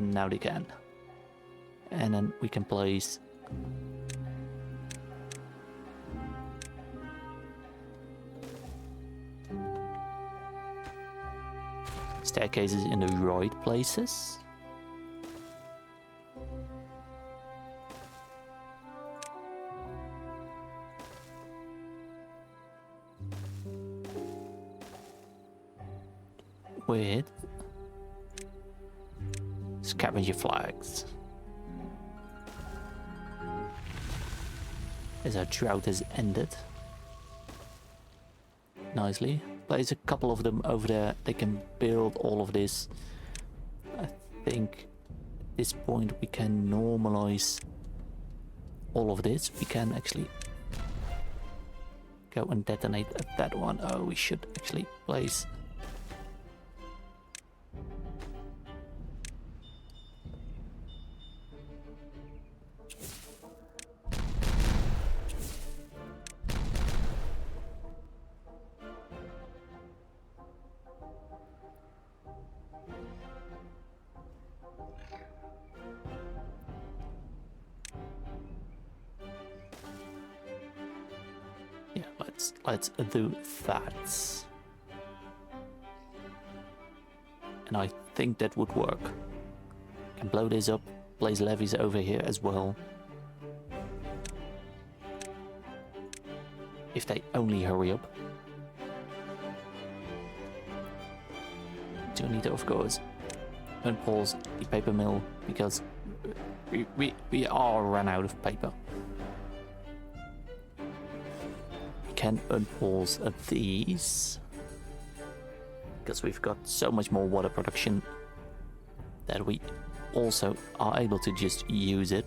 Now they can. And then we can place staircases in the right places. With scavenger flags. As our drought has ended. Nicely. Place a couple of them over there. They can build all of this. I think at this point we can normalize all of this. We can actually go and detonate at that one. Oh, we should actually place let's do that. And I think that would work. Can blow this up, place levies over here as well. If they only hurry up. Do need to, of course, unpause the paper mill because we are run out of paper. Can unpause these because we've got so much more water production that we also are able to just use it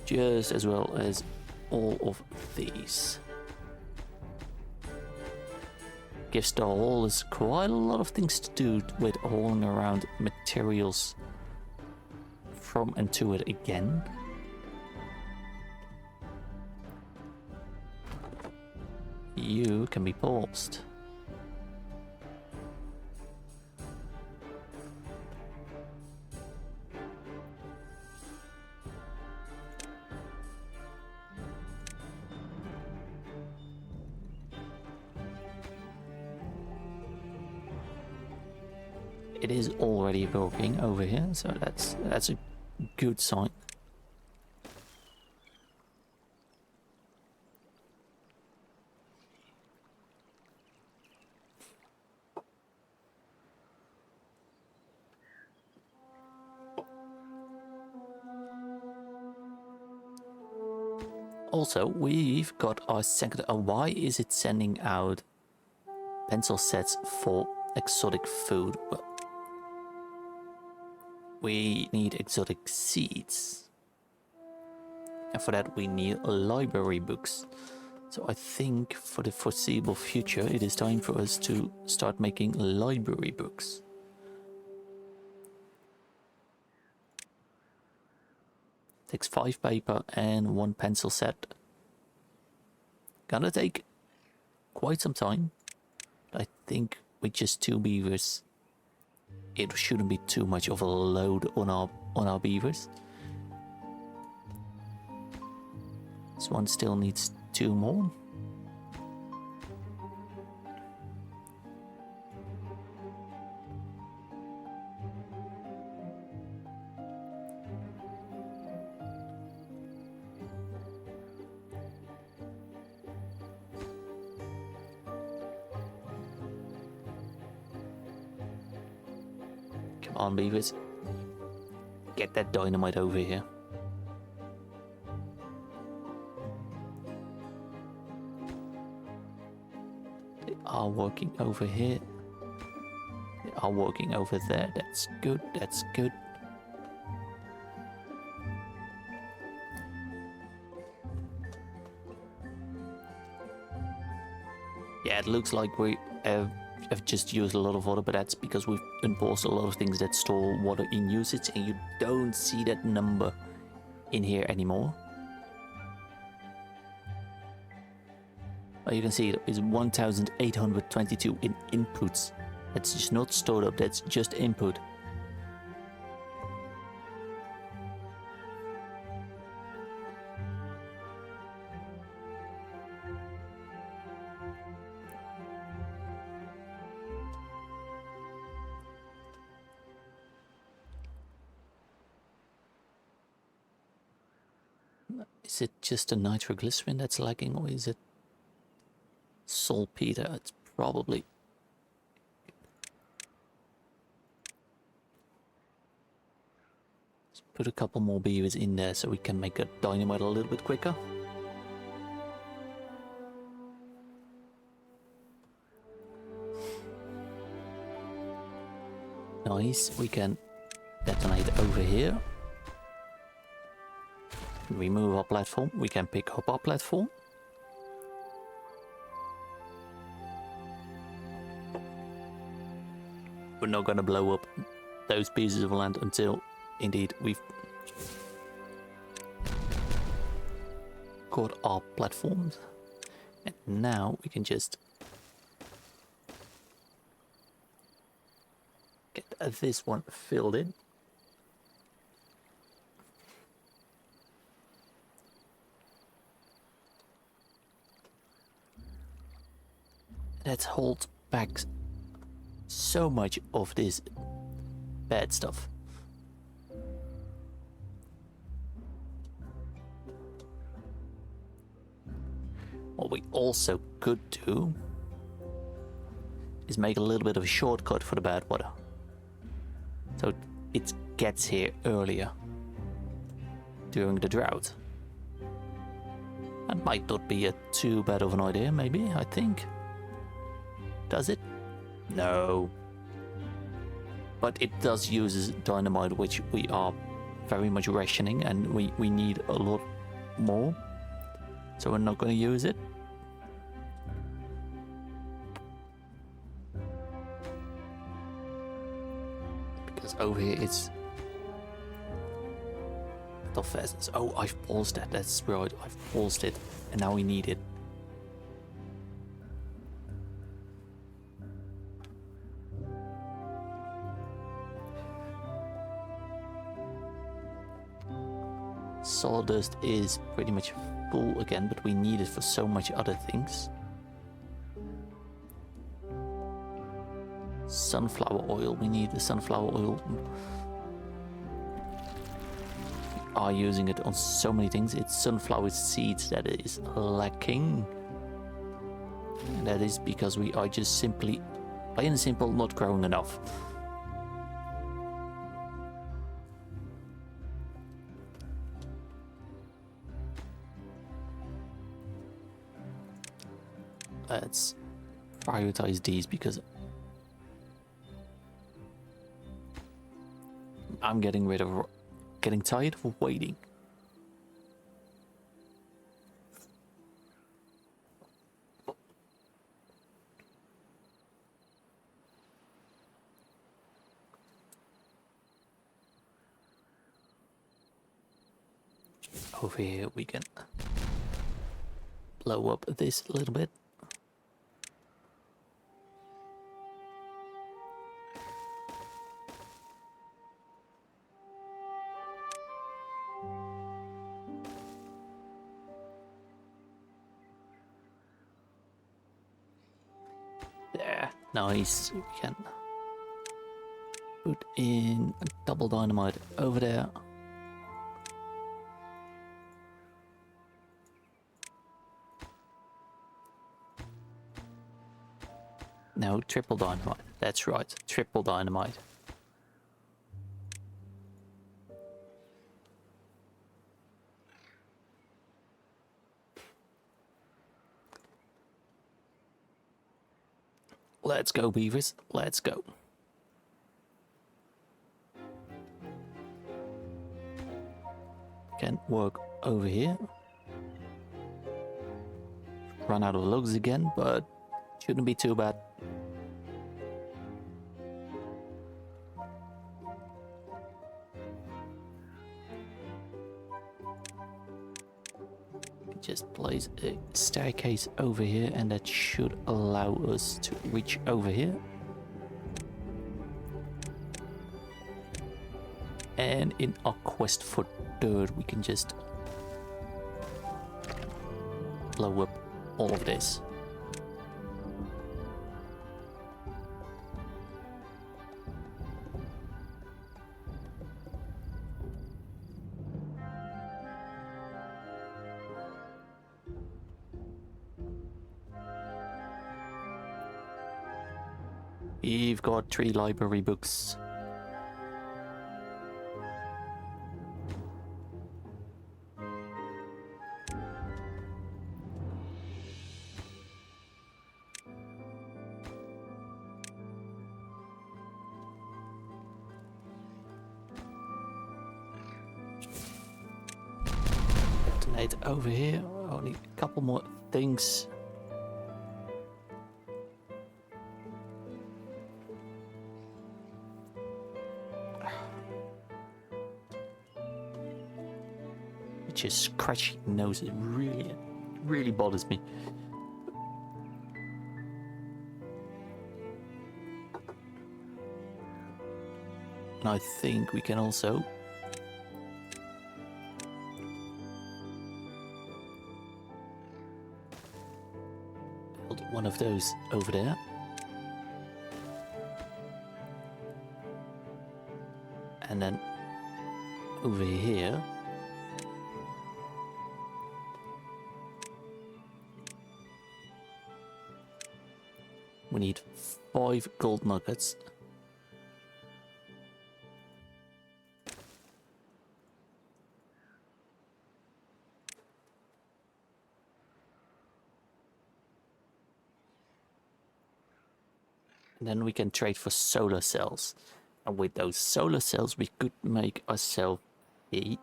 just as well as all of these. Gives the haulers quite a lot of things to do with hauling around materials from and to it again. You can be paused. It is already working over here, so that's a good sign. Also, we've got our second. Why is it sending out pencil sets for exotic food, but we need exotic seeds. And for that we need library books. So I think for the foreseeable future it is time for us to start making library books. Takes 5 paper and 1 pencil set. Gonna take quite some time. I think with just 2 beavers it shouldn't be too much of a load on our beavers. This one still needs 2 more. Come on, beavers. Get that dynamite over here. They are working over here. They are working over there. That's good. That's good. Yeah, it looks like we have just used a lot of water, but that's because we've imposed a lot of things that store water in usage, and you don't see that number in here anymore. Oh, you can see it is 1,822 in inputs. That's just not stored up, that's just input. Is it just a nitroglycerin that's lacking, or is it saltpeter? It's probably... Let's put a couple more beavers in there so we can make a dynamite a little bit quicker. Nice, we can detonate over here. Remove our platform, we can pick up our platform. We're not gonna blow up those pieces of land until indeed we've got our platforms. And now we can just get this one filled in. Let's hold back so much of this bad stuff. What we also could do is make a little bit of a shortcut for the bad water, so it gets here earlier during the drought. That might not be too bad of an idea, maybe, I think. Does it? No. But it does use dynamite, which we are very much rationing, and we need a lot more. So we're not going to use it. Because over here it's... Metal pheasants. Oh, I've paused that. That's right. I've paused it. And now we need it. Sawdust is pretty much full again, but we need it for so much other things. Sunflower oil, we need the sunflower oil. We are using it on so many things. It's sunflower seeds that is lacking. And that is because we are just simply, plain and simple, not growing enough. Let's prioritize these because I'm getting tired of waiting. Over here we can blow up this a little bit. There, nice. We can put in a double dynamite over there. No, triple dynamite. That's right, triple dynamite. Let's go, beavers. Let's go. Can work over here. Run out of logs again, but shouldn't be too bad. Just place a staircase over here, and that should allow us to reach over here. And in our quest for dirt, we can just blow up all of this. We've got 3 library books. Detonate over here. Only a couple more things. Just scratchy nose, it really bothers me. And I think we can also build one of those over there. And then over here we need 5 gold nuggets. And then we can trade for solar cells. And with those solar cells we could make ourselves a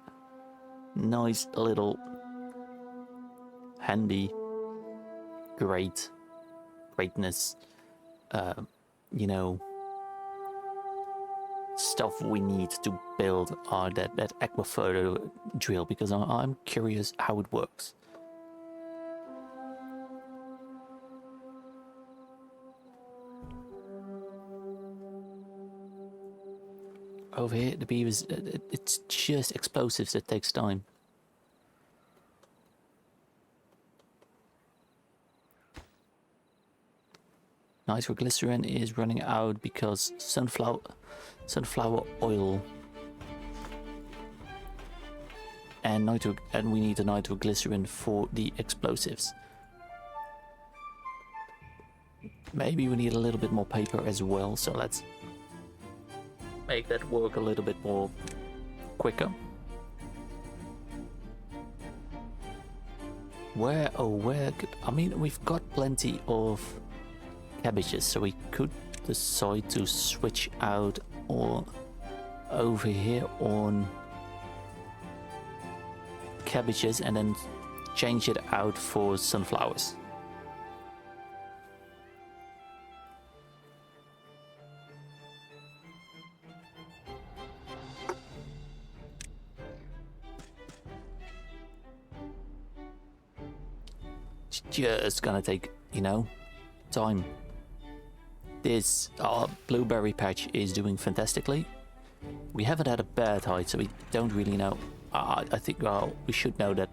nice little handy greatness you know, stuff we need to build that aquaphoto drill, because I'm curious how it works. Over here, the beavers, it's just explosives that takes time. Nitroglycerin is running out because sunflower oil and we need the nitroglycerin for the explosives. Maybe we need a little bit more paper as well, so let's make that work a little bit more quicker. Where I mean, we've got plenty of cabbages, so we could decide to switch out or over here on cabbages and then change it out for sunflowers. It's just gonna take, you know, time. This blueberry patch is doing fantastically. We haven't had a bad height, so we don't really know. I think we should know that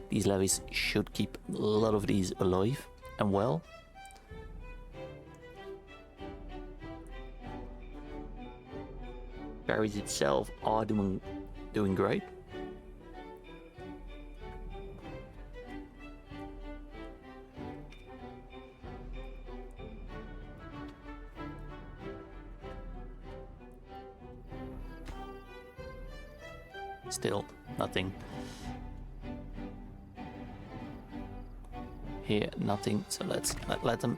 these levies should keep a lot of these alive and well. Berries itself are doing great. Still nothing. Here, nothing. So let's let them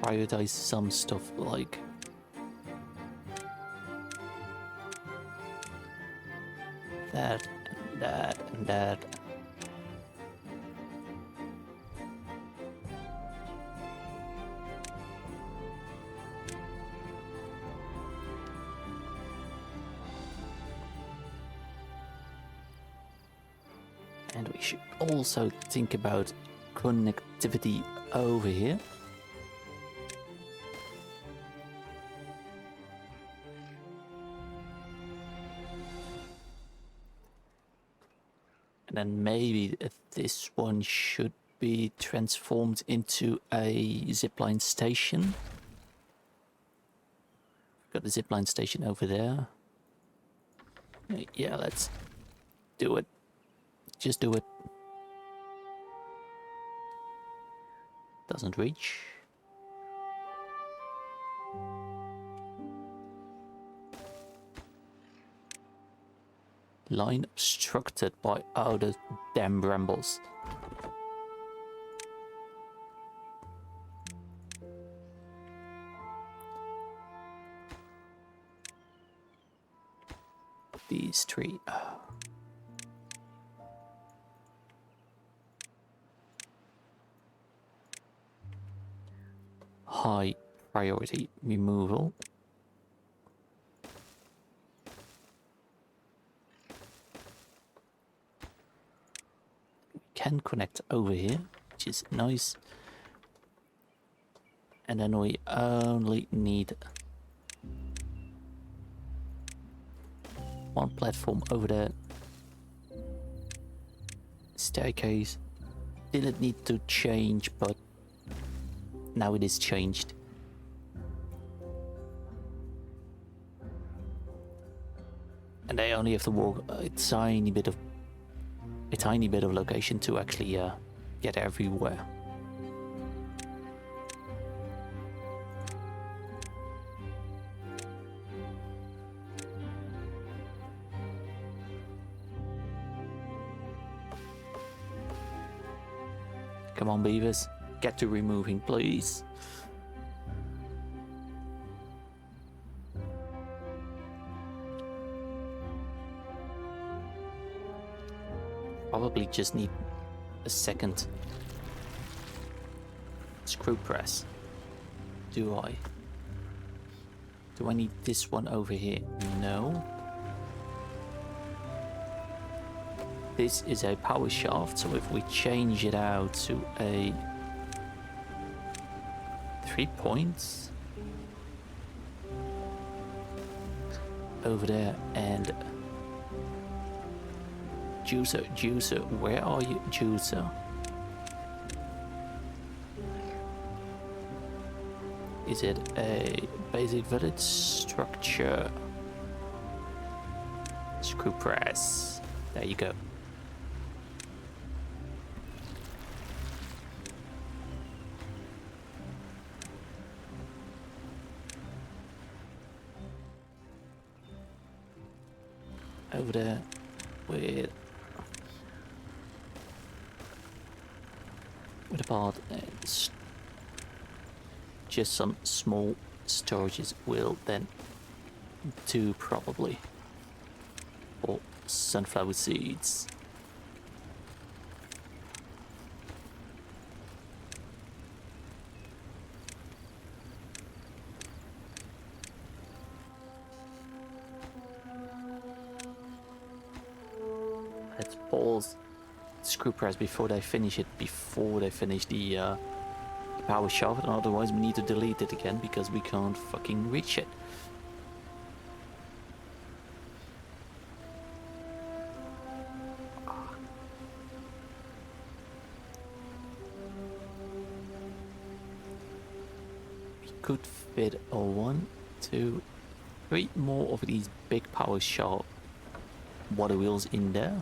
prioritize some stuff like that and that and that. And we should also think about connectivity over here. And then maybe this one should be transformed into a zipline station. Got the zipline station over there. Yeah, let's do it. Just do it. Doesn't reach. Line obstructed by the damn brambles. These three. High priority removal. We can connect over here, which is nice. And then we only need one platform over there. Staircase didn't need to change, but now it is changed. And they only have to walk a tiny bit of location to actually get everywhere. Come on, beavers. Get to removing, please. Probably just need a second screw press. Do I? Do I need this one over here? No. This is a power shaft, so if we change it out to a 3 points over there, and Juicer, where are you, Juicer? Is it a basic village structure? Screw press. There you go. Over there with a part and just some small storages will then do probably. Or sunflower seeds. Let's pause the screw press before they finish it, before they finish the power shaft, and otherwise we need to delete it again because we can't fucking reach it. We could fit a 1, 2, 3 more of these big power shaft water wheels in there.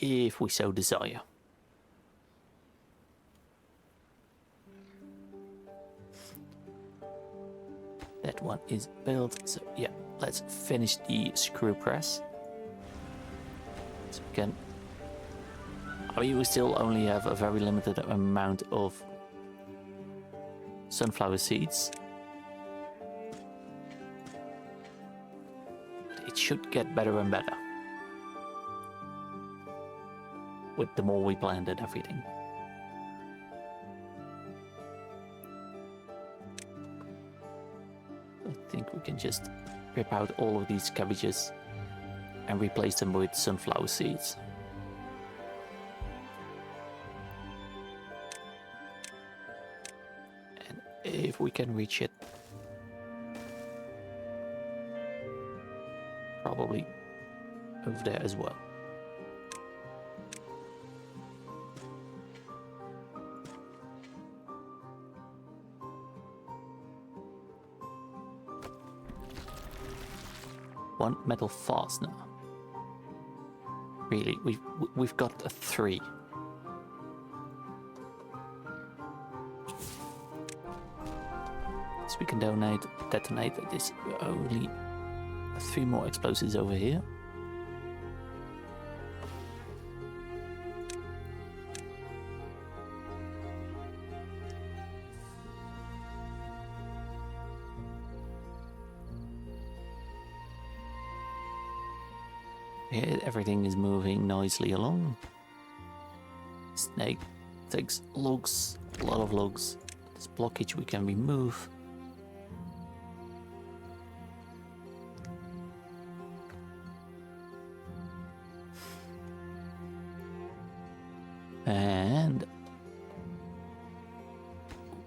If we so desire. That one is built, so yeah, let's finish the screw press. So we can... I mean, we still only have a very limited amount of sunflower seeds. But it should get better and better with the more we plant and everything. I think we can just rip out all of these cabbages and replace them with sunflower seeds. And if we can reach it, probably over there as well. One metal fastener. Really, we've got a 3. So we can detonate this. Only 3 more explosives over here. Here, everything is moving nicely along. Snake takes logs, a lot of logs. This blockage we can remove. And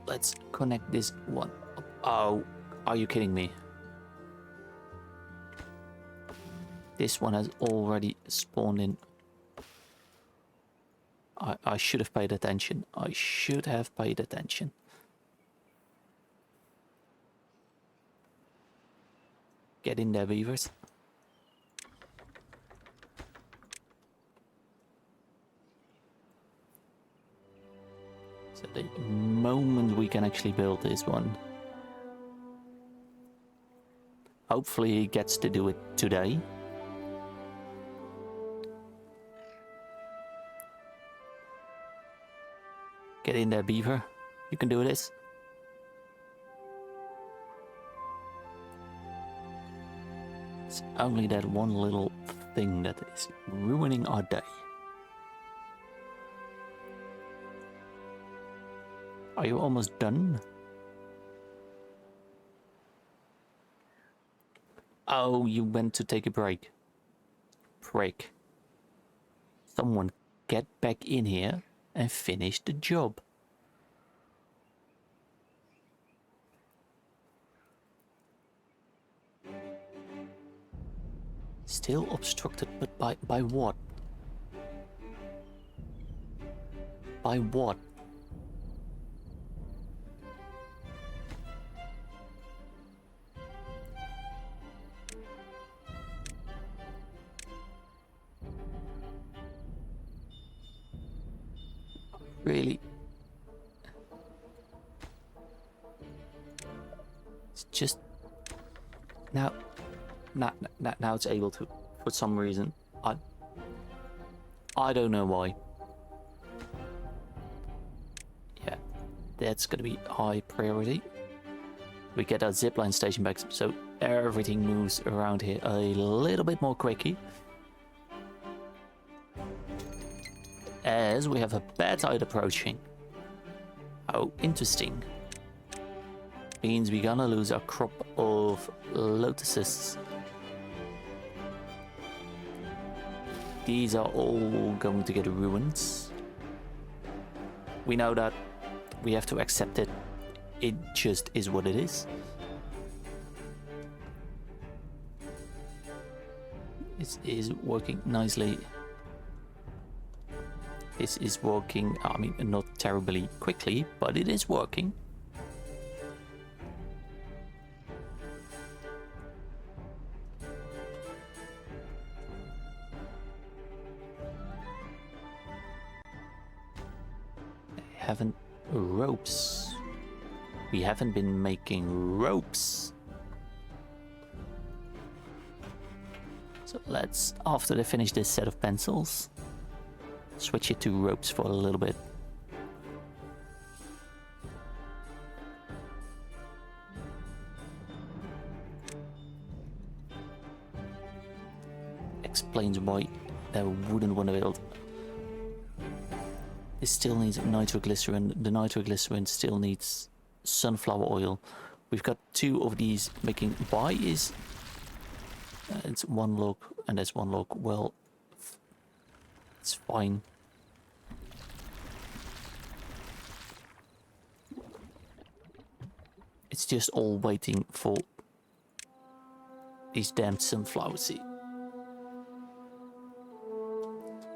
let's connect this one up. Oh, are you kidding me? This one has already spawned in. I should have paid attention. I should have paid attention. Get in there, beavers. So the moment we can actually build this one. Hopefully he gets to do it today. Get in there, beaver. You can do this. It's only that one little thing that is ruining our day. Are you almost done? Oh, you went to take a break. Break. Someone get back in here and finish the job. Still obstructed, but by what? By what? Really? It's just now it's able to, for some reason. I don't know why. That's gonna be high priority. We get our zipline station back, so everything moves around here a little bit more quickly. As we have a bad tide approaching. Oh, interesting. Means we're gonna lose our crop of lotuses. These are all going to get ruined. We know that. We have to accept it. It just is what it is. This is working nicely. This is working, I mean, not terribly quickly, but it is working. Haven't ropes. We haven't been making ropes. So let's, after they finish this set of pencils, switch it to ropes for a little bit. Explains why they wouldn't want to build. This still needs nitroglycerin. The nitroglycerin still needs sunflower oil. We've got 2 of these making. Why is it's 1 log and there's 1 log? Well, it's fine. It's just all waiting for these damn sunflower seeds.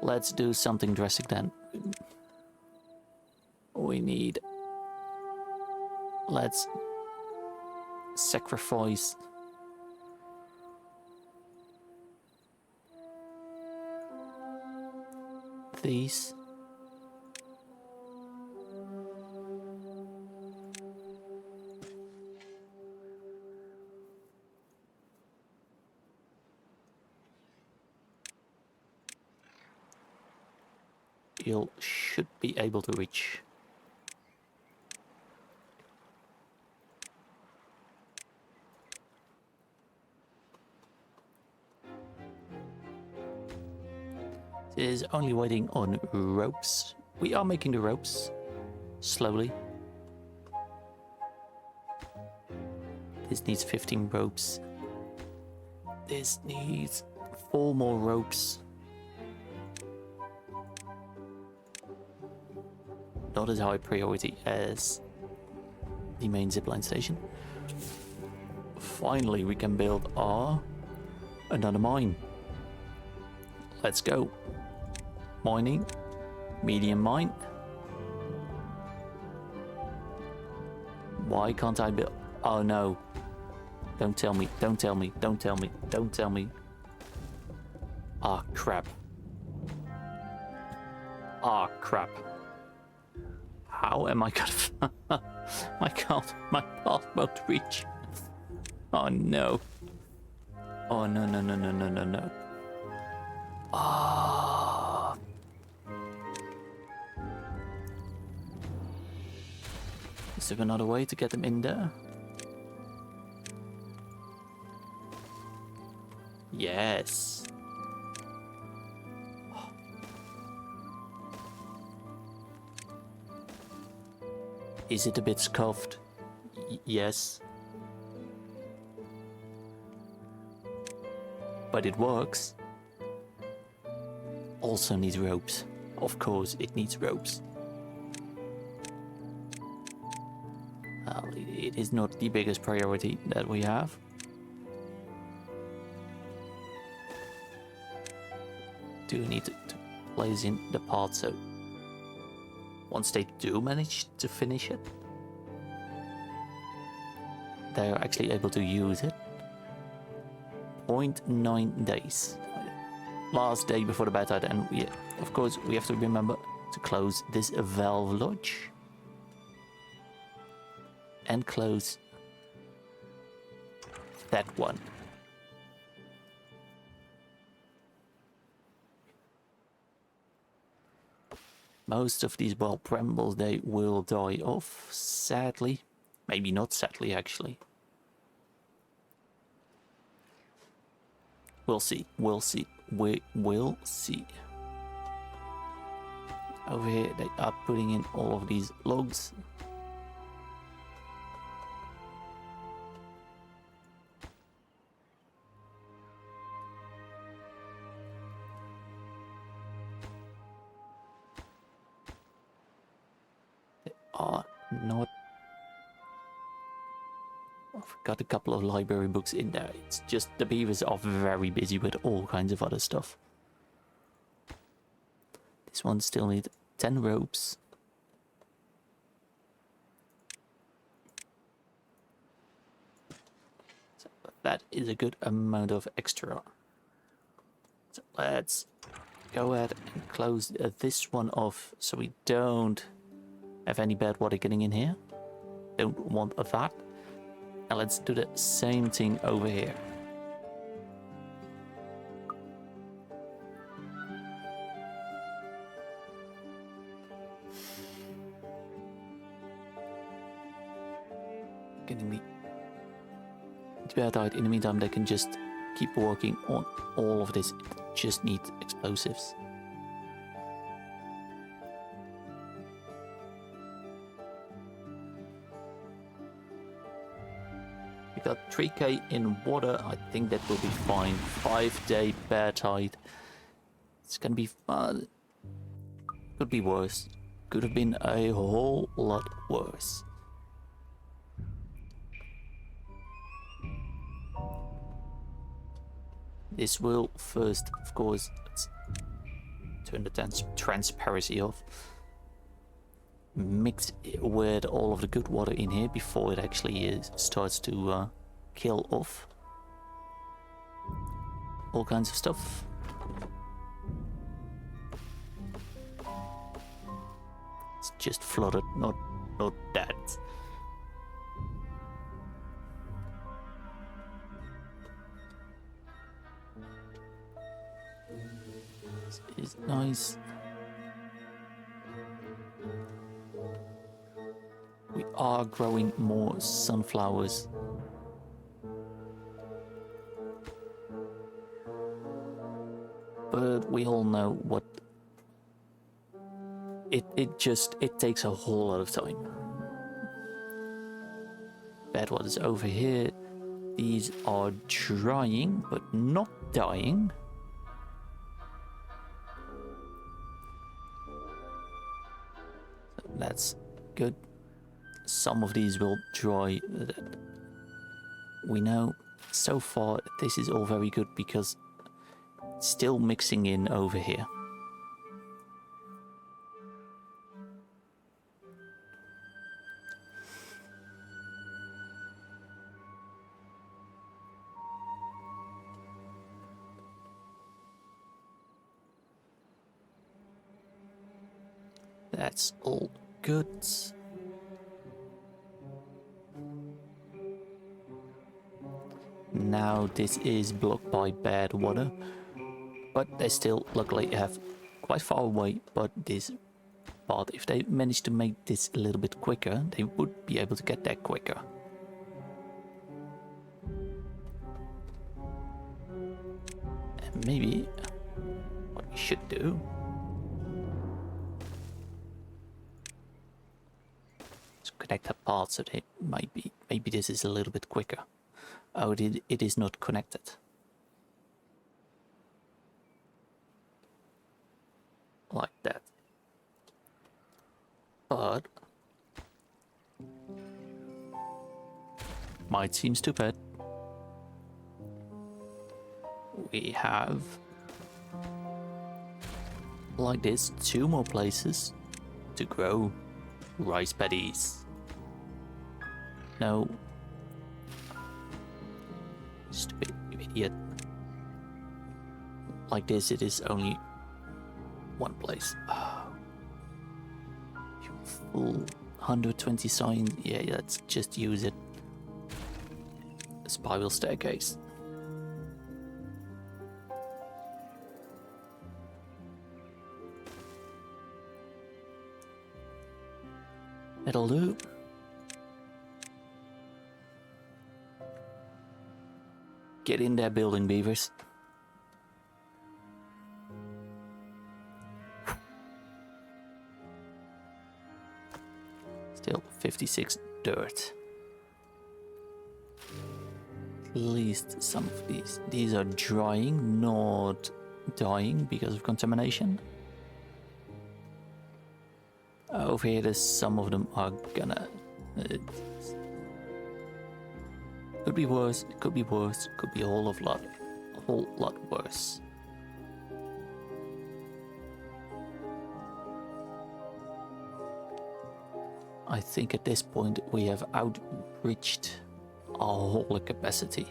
Let's do something drastic then. We need... Let's sacrifice these. You should be able to reach. It is only waiting on ropes. We are making the ropes slowly. This needs 15 ropes. This needs 4 more ropes. Not as high priority as the main zipline station. Finally, we can build another mine. Let's go. Mining, medium mine. Why can't I build? Oh no. Don't tell me, don't tell me, don't tell me, don't tell me. Ah, crap. Ah, crap. How am I gonna... I can't, my path won't reach. Oh no. Oh no, no, no, no, no, no, no. Ah. Is there another way to get them in there? Yes. Is it a bit scuffed? Yes. But it works. Also needs ropes. Of course, it needs ropes. It is not the biggest priority that we have. Do need to place in the part so once they do manage to finish it, they are actually able to use it. 0.9 days. Last day before the bad tide, and we, of course, we have to remember to close this valve lodge. And close that one. Most of these wild brambles, they will die off, sadly. Maybe not sadly, actually. We'll see, we'll see, we will see. Over here, they are putting in all of these logs. They are not... I've got a couple of library books in there. It's just the beavers are very busy with all kinds of other stuff. This one still needs 10 ropes. So that is a good amount of extra. So let's go ahead and close this one off so we don't have any bad water getting in here. Don't want that. And let's do the same thing over here. Getting me bad died. In the meantime, they can just keep working on all of this. It just needs explosives. We got 3k in water. I think that will be fine. 5-day bear tide. It's gonna be fun. Could be worse. Could have been a whole lot worse. This will first, of course, let's turn the transparency off. Mix it with all of the good water in here before it actually starts to kill off all kinds of stuff. It's just flooded, not that. This is nice. We are growing more sunflowers. But we all know what it takes a whole lot of time. Bad water's over here. These are drying but not dying. So that's good. Some of these will dry. We know so far this is all very good because it's still mixing in over here. That's all good. Now this is blocked by bad water, but they still luckily have quite far away. But if they manage to make this a little bit quicker, they would be able to get there quicker. And maybe what we should do is connect a path so they maybe this is a little bit quicker. Oh, it is not connected. Like that. But might seem stupid. We have like this 2 more places to grow rice paddies. No. Stupid idiot. Like this, it is only 1 place. Oh. You fool. 120 sign. Yeah, let's just use it. A spiral staircase. That'll do. Get in there, building beavers. Still 56 dirt. At least some of these. These are drying, not dying because of contamination. Over here, there's some of them are gonna. Could be worse. It could be worse. It could be a whole lot worse. I think at this point we have outreached our whole capacity.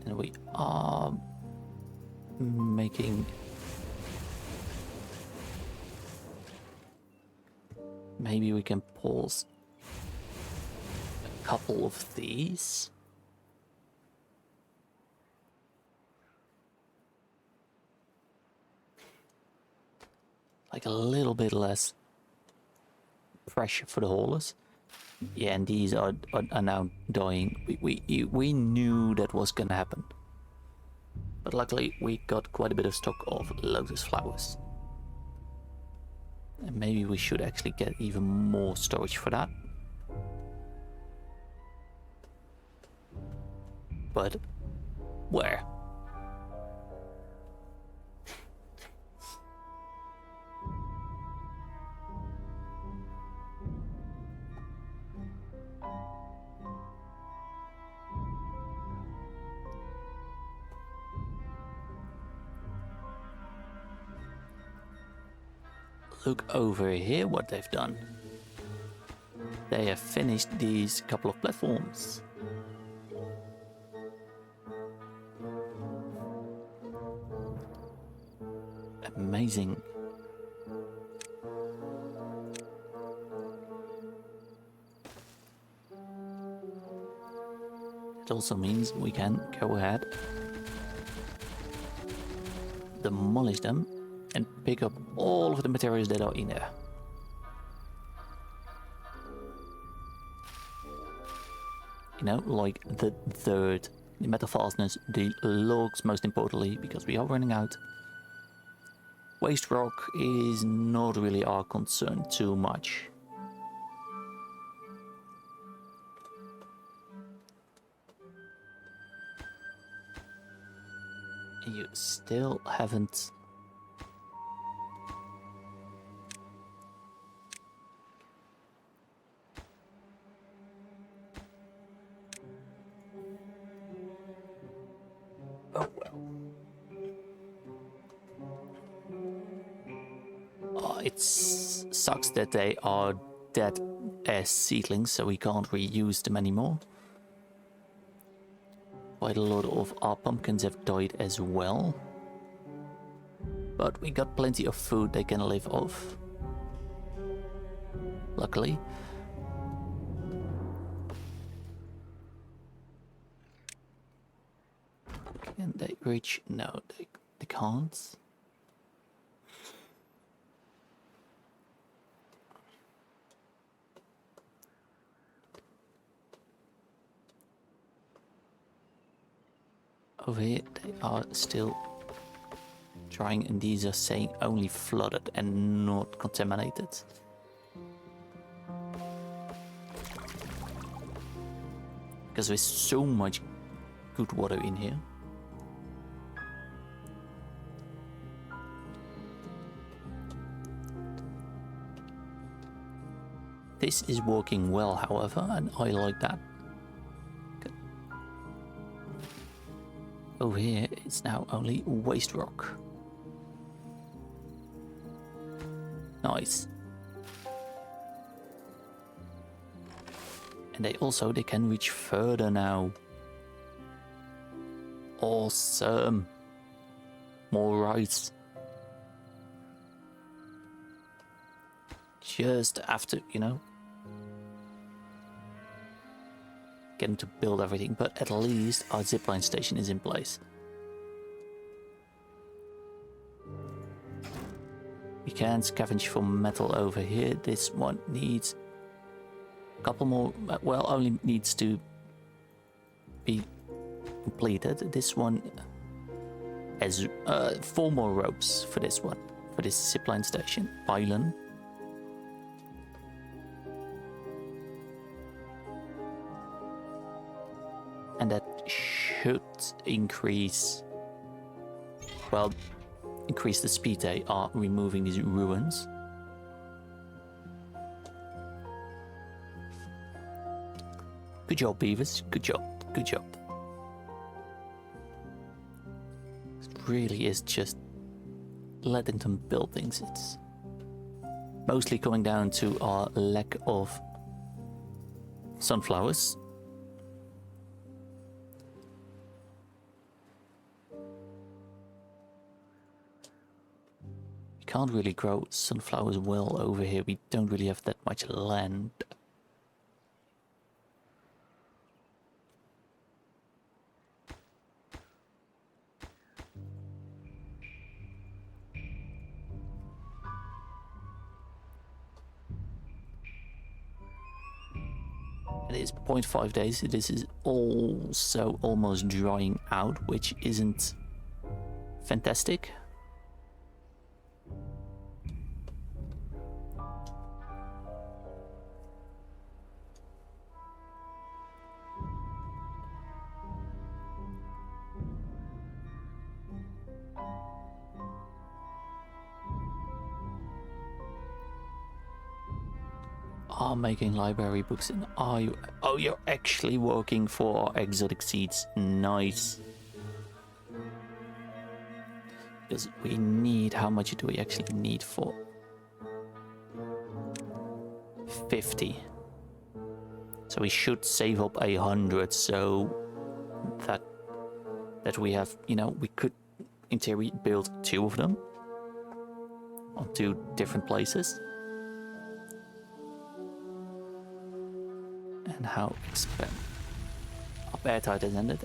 And we are making... Maybe we can pause a couple of these. Like a little bit less pressure for the haulers. Yeah, and these are now dying. We knew that was gonna happen. But luckily we got quite a bit of stock of lotus flowers. And maybe we should actually get even more storage for that. But where? Look over here what they've done. They have finished these couple of platforms. Amazing. It also means we can go ahead, demolish them, and pick up all of the materials that are in there. You know, like the dirt, the metal fastness, the logs most importantly, because we are running out. Waste rock is not really our concern too much. You still haven't... Oh well. It sucks that they are dead as seedlings, so we can't reuse them anymore. Quite a lot of our pumpkins have died as well. But we got plenty of food they can live off. Luckily. Can they reach? No, they can't. Over here they are still trying, and these are saying only flooded and not contaminated. Because there's so much good water in here. This is working well, however, and I like that. Good. Over here, it's now only waste rock. Nice. And they can reach further now. Awesome. More rice. just have to, you know, get them to build everything, but at least our zipline station is in place. We can scavenge for metal over here. This one needs a couple more, well, only needs to be completed. This one has 4 more ropes for this one, for this zipline station. Pylon. And that should increase, well, increase the speed they are removing these ruins. Good job, beavers. Good job. Good job. It really is just letting them build things. It's mostly coming down to our lack of sunflowers. Can't really grow sunflowers well over here. We don't really have that much land. It is 0.5 days. This is also almost drying out, which isn't fantastic. Are making library books, and are you? Oh, you're actually working for exotic seeds. Nice. Because we need, how much do we actually need for 50? So we should save up 100, so that we have, you know, we could in theory build 2 of them on 2 different places. And how expensive? Our airtight has ended.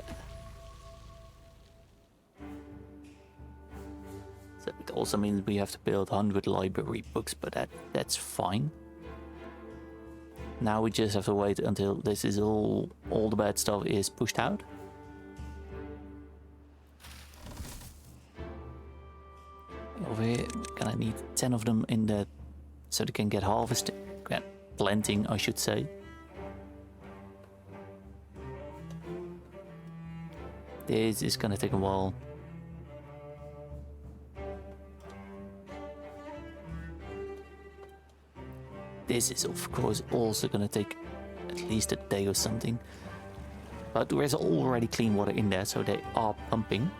So it also means we have to build 100 library books, but that's fine. Now we just have to wait until this is all the bad stuff is pushed out. Over here, gonna need 10 of them in the, so they can get harvested, planting, I should say. This is gonna take a while. This is of course also gonna take at least a day or something. But there's already clean water in there, so they are pumping.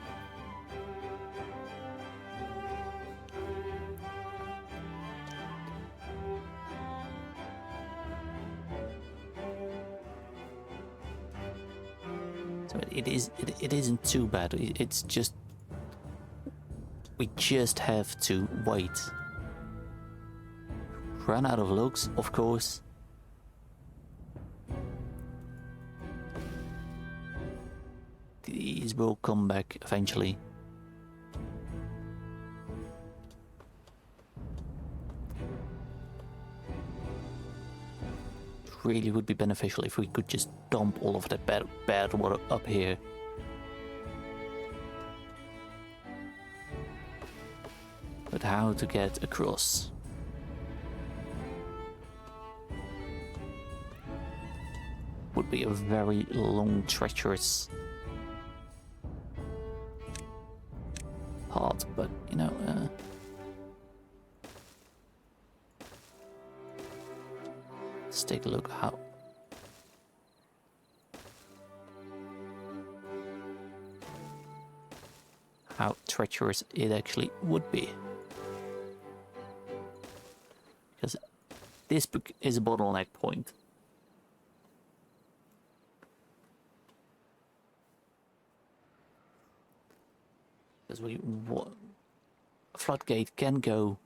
So it isn't too bad. It's just, we just have to wait. Run out of logs, of course. These will come back eventually. It really would be beneficial if we could just dump all of that bad water up here. But how to get across? Would be a very long, treacherous path, but you know, let's take a look how treacherous it actually would be, because this book is a bottleneck point. Because floodgate can go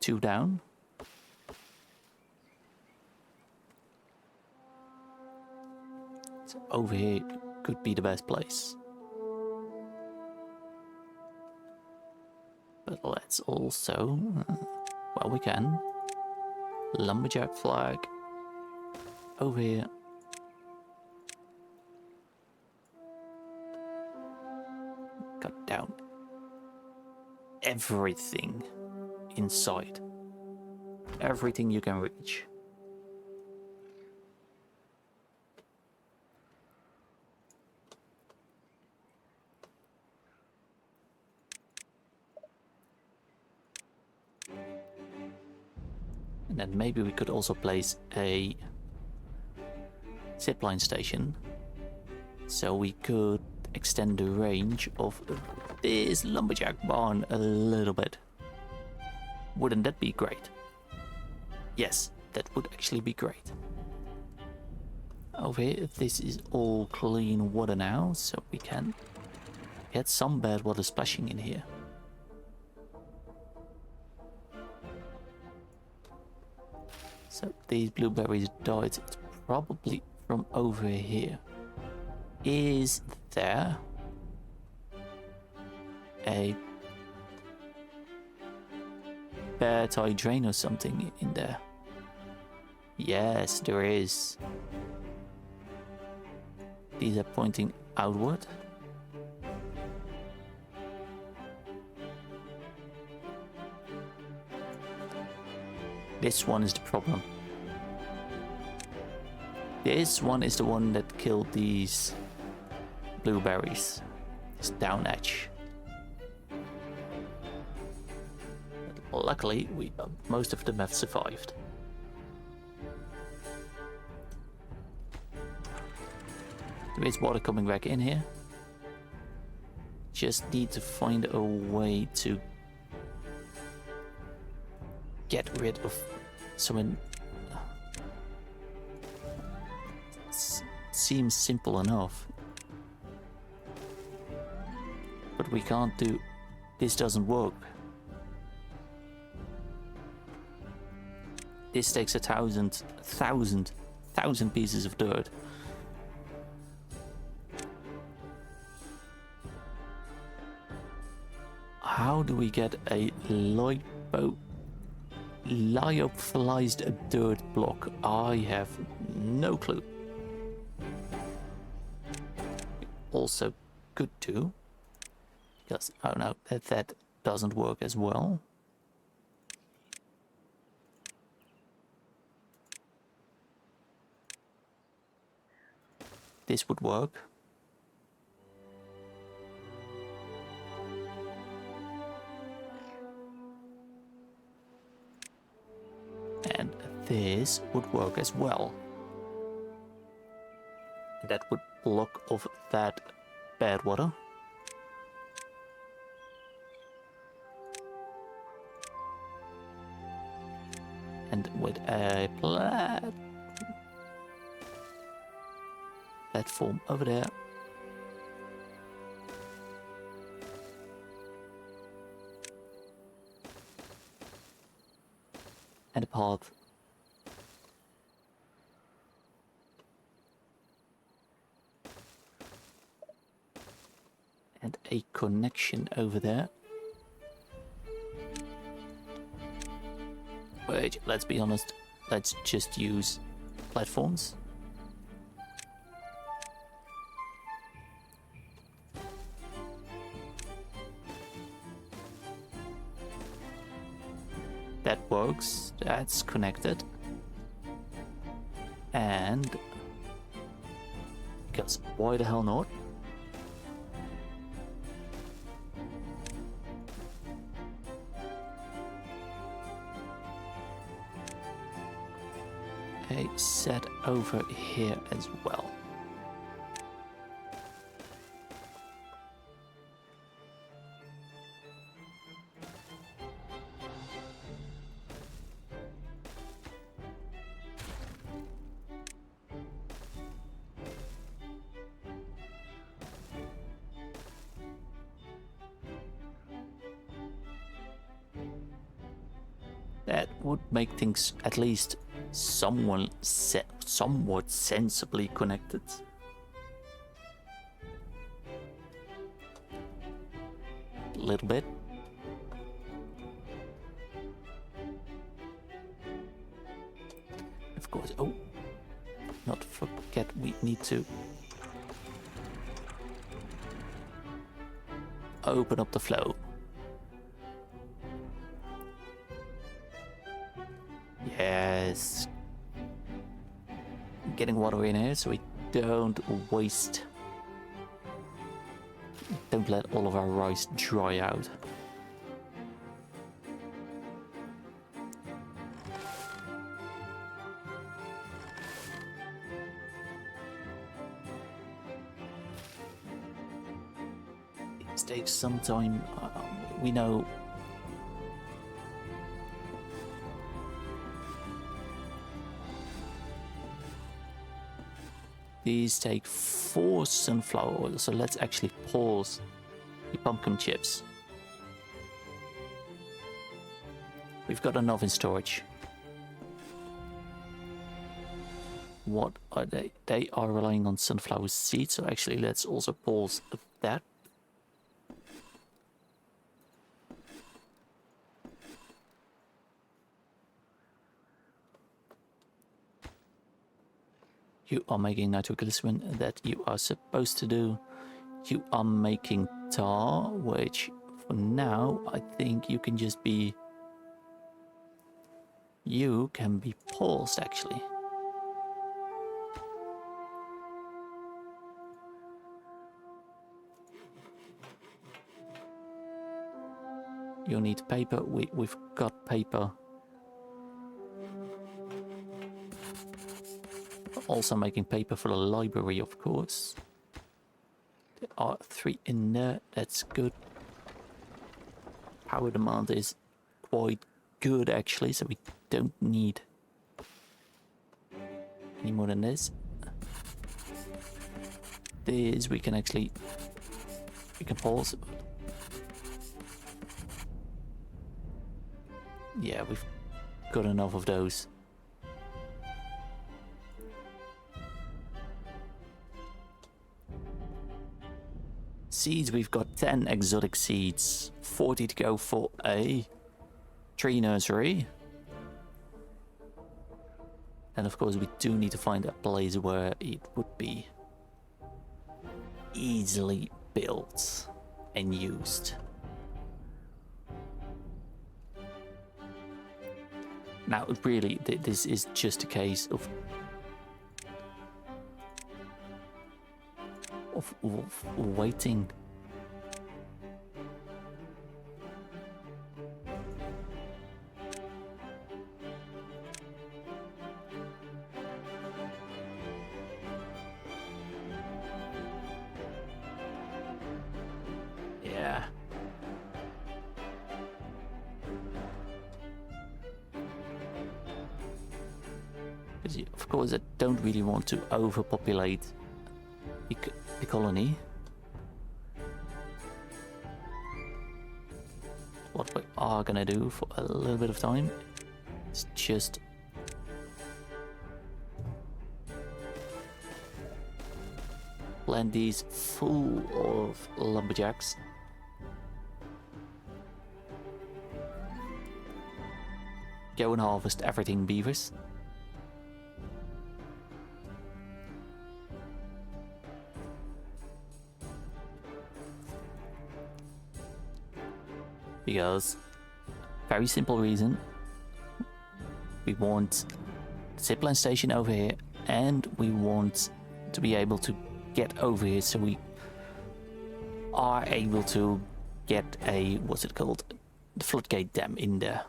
2 down, So over here could be the best place. But let's also, well, we can. Lumberjack flag over here. Cut down everything inside. Everything you can reach. And then maybe we could also place a zipline station, so we could extend the range of this lumberjack barn a little bit. Wouldn't that be great? Yes, that would actually be great. Over here, this is all clean water now, so we can get some bad water splashing in here. So these blueberries died. It's probably from over here. Is there a bear tie drain or something in there? Yes, there is. These are pointing outward. This one is the problem. This one is the one that killed these blueberries. This down edge. But luckily, most of them have survived. There is water coming back in here. Just need to find a way to get rid of some. Seems simple enough, but we can't do. This doesn't work. This takes 1,000 pieces of dirt. How do we get a lyophilized dirt block? I have no clue. Also could do, because oh no, that doesn't work as well. This would work. And this would work as well. That would block off that bad water. And with a platform over there. And a path. And a connection over there. Wait, let's be honest. Let's just use platforms. That works. That's connected. And because why the hell not? A set over here as well. That would make things at least somewhat sensibly connected. little bit. Of course, oh, not forget we need to open up the flow. Yes. Getting water in here so we don't waste. Don't let all of our rice dry out. It takes some time. We know. These take 4 sunflower oil, so let's actually pause the pumpkin chips. We've got enough in storage. What are they? They are relying on sunflower seeds, so actually let's also pause that. You are making nitroglycerin that you are supposed to do. You are making tar, which for now I think you can just be... You can be paused actually. You need paper. We've got paper. Also making paper for the library, of course. There are 3 in there. That's good. Power demand is quite good actually, so we don't need any more than this. This we can actually... We can pause. Yeah, we've got enough of those. Seeds, we've got 10 exotic seeds, 40 to go for a tree nursery. And of course we do need to find a place where it would be easily built and used. Now really, this is just a case of waiting. Yeah. Of course, I don't really want to overpopulate the colony. What we are gonna do for a little bit of time is just blend these full of lumberjacks. Go and harvest everything, beavers. Because, very simple reason, we want the zipline station over here and we want to be able to get over here so we are able to get a, what's it called, the floodgate dam in there.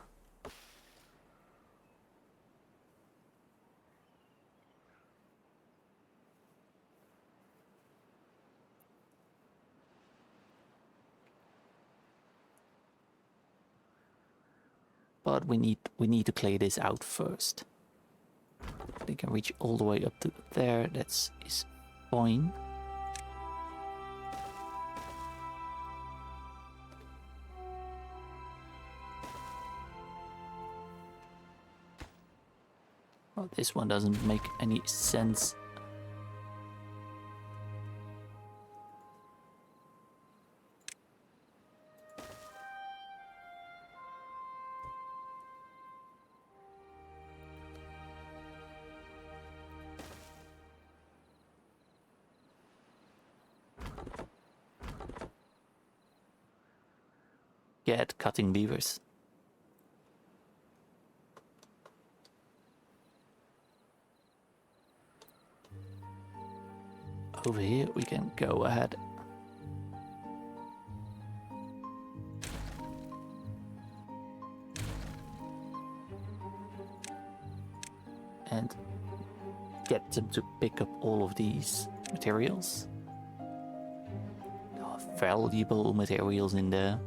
But we need to clear this out first. They can reach all the way up to there. That's is fine. Well, this one doesn't make any sense. forget cutting levers. Over here we can go ahead. And get them to pick up all of these materials. There are valuable materials in there.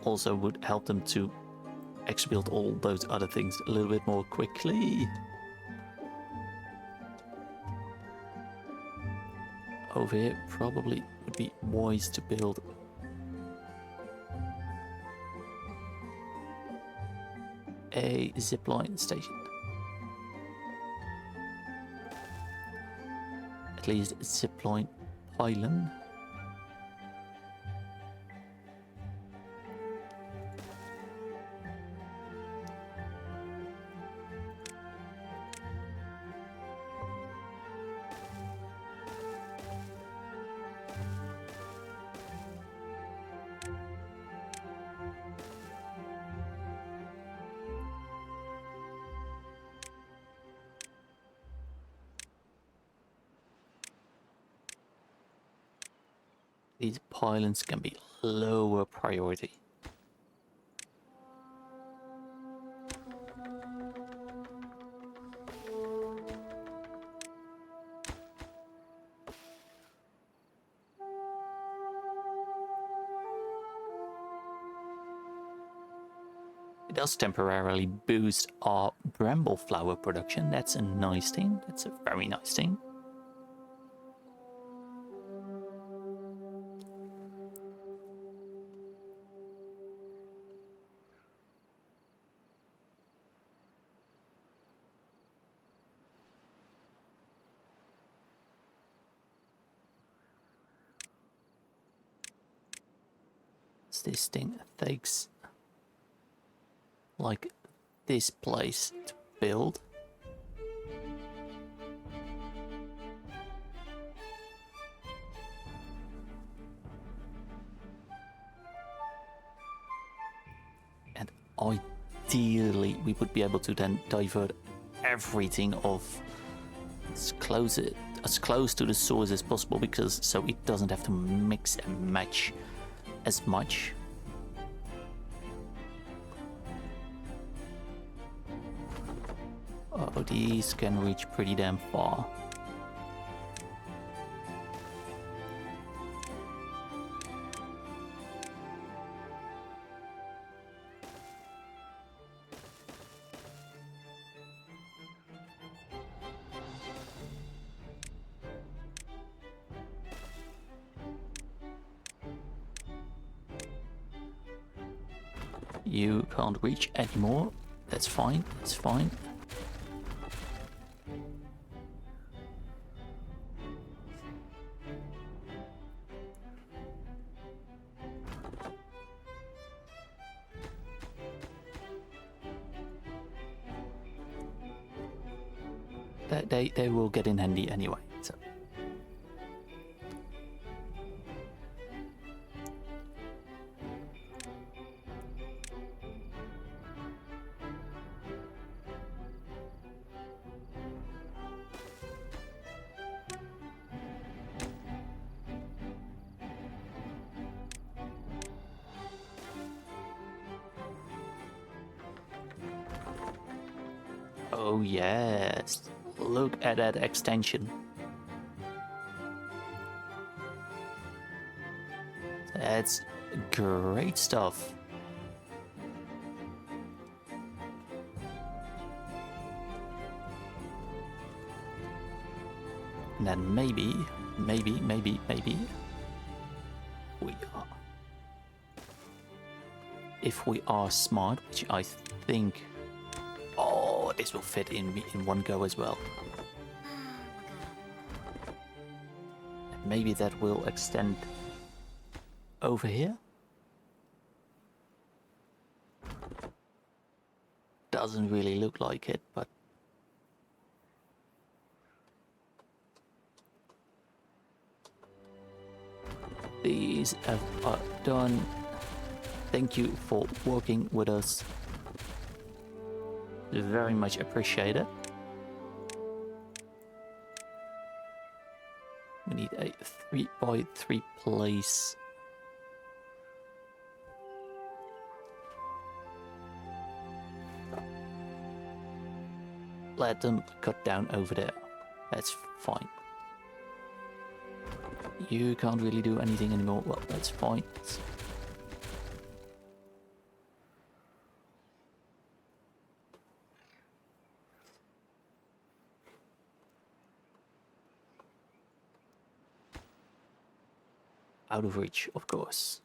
Also would help them to execute all those other things a little bit more quickly. Over here probably would be wise to build a zipline station. At least a zipline pylon. These pylons can be lower priority. It does temporarily boost our bramble flower production. That's a nice thing. That's a very nice thing. This thing takes like this place to build. And ideally we would be able to then divert everything off as close to the source as possible, because so it doesn't have to mix and match as much. Oh, these can reach pretty damn far. You can't reach anymore. That's fine. That's fine. They will get in handy anyway. So. Oh yes, look at that extension. That's great stuff. And then maybe we are, if we are smart, which I think. Oh, this will fit in one go as well. Maybe that will extend over here. Doesn't really look like it, but these are done. Thank you for working with us. Very much appreciated. We need a 3x3 place. Let them cut down over there. That's fine. You can't really do anything anymore. Well, that's fine. Out of reach, of course.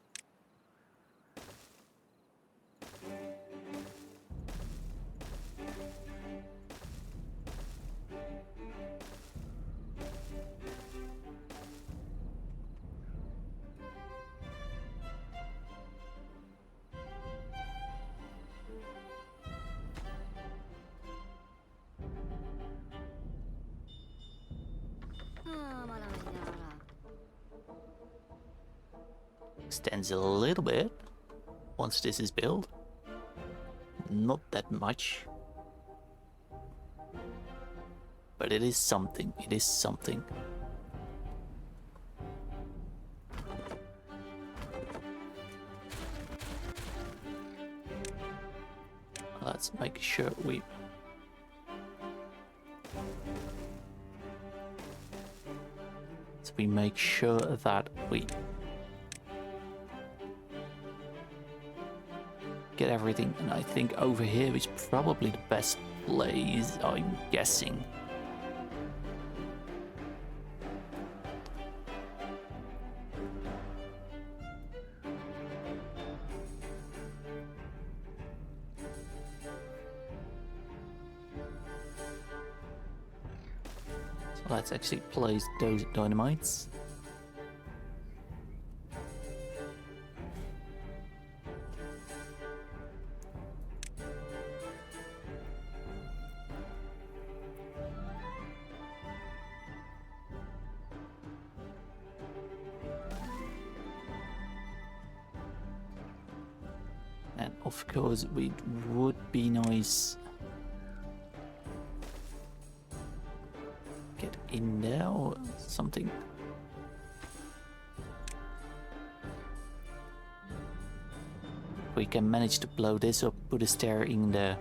Extends a little bit once this is built. Not that much. But it is something. It is something. Let's make sure we... So we make sure that we get everything, and I think over here is probably the best place, I'm guessing. So let's actually place those dynamites. And of course, it would be nice get in there or something. We can manage to blow this up, put a stair in there,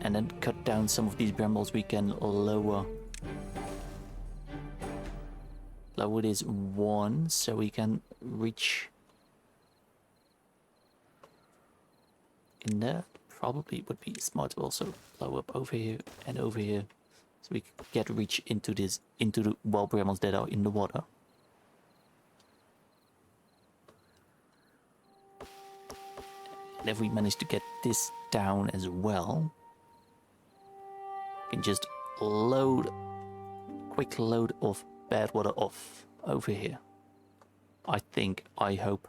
and then cut down some of these brambles. We can lower this one, so we can reach in there. Probably would be smart to also blow up over here and over here, so we get reach into the wild brambles that are in the water. And if we manage to get this down as well, we can just quick load of bad water off over here. I hope.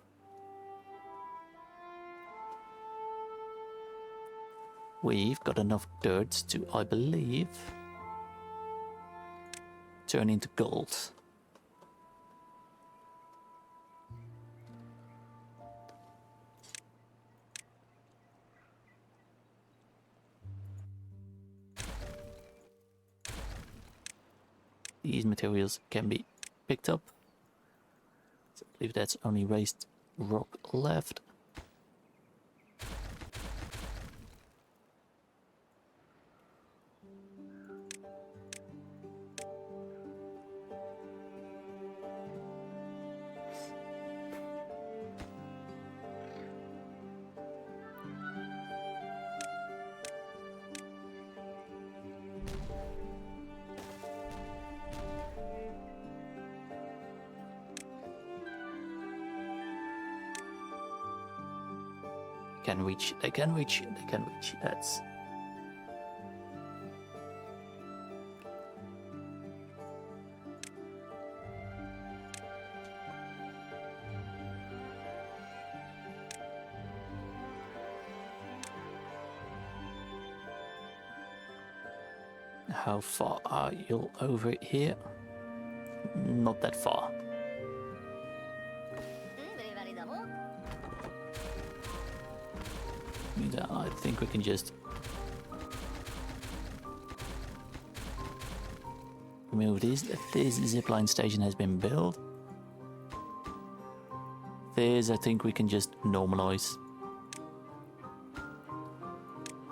We've got enough dirt to, I believe, turn into gold. These materials can be picked up. So I believe that's only raised rock left. They can reach. That's... How far are you over here? Not that far. I think we can just remove these. This zipline station has been built. This I think we can just normalize.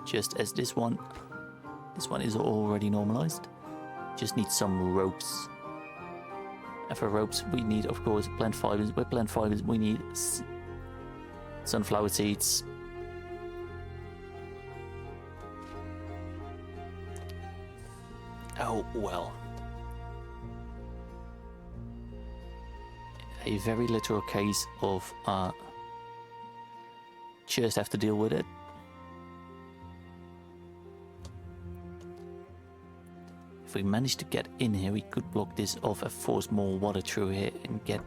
Just as this one is already normalized. Just need some ropes. And for ropes we need, of course, plant fibers. With plant fibers we need sunflower seeds. Oh well. A very literal case of just have to deal with it. If we manage to get in here, we could block this off and force more water through here and get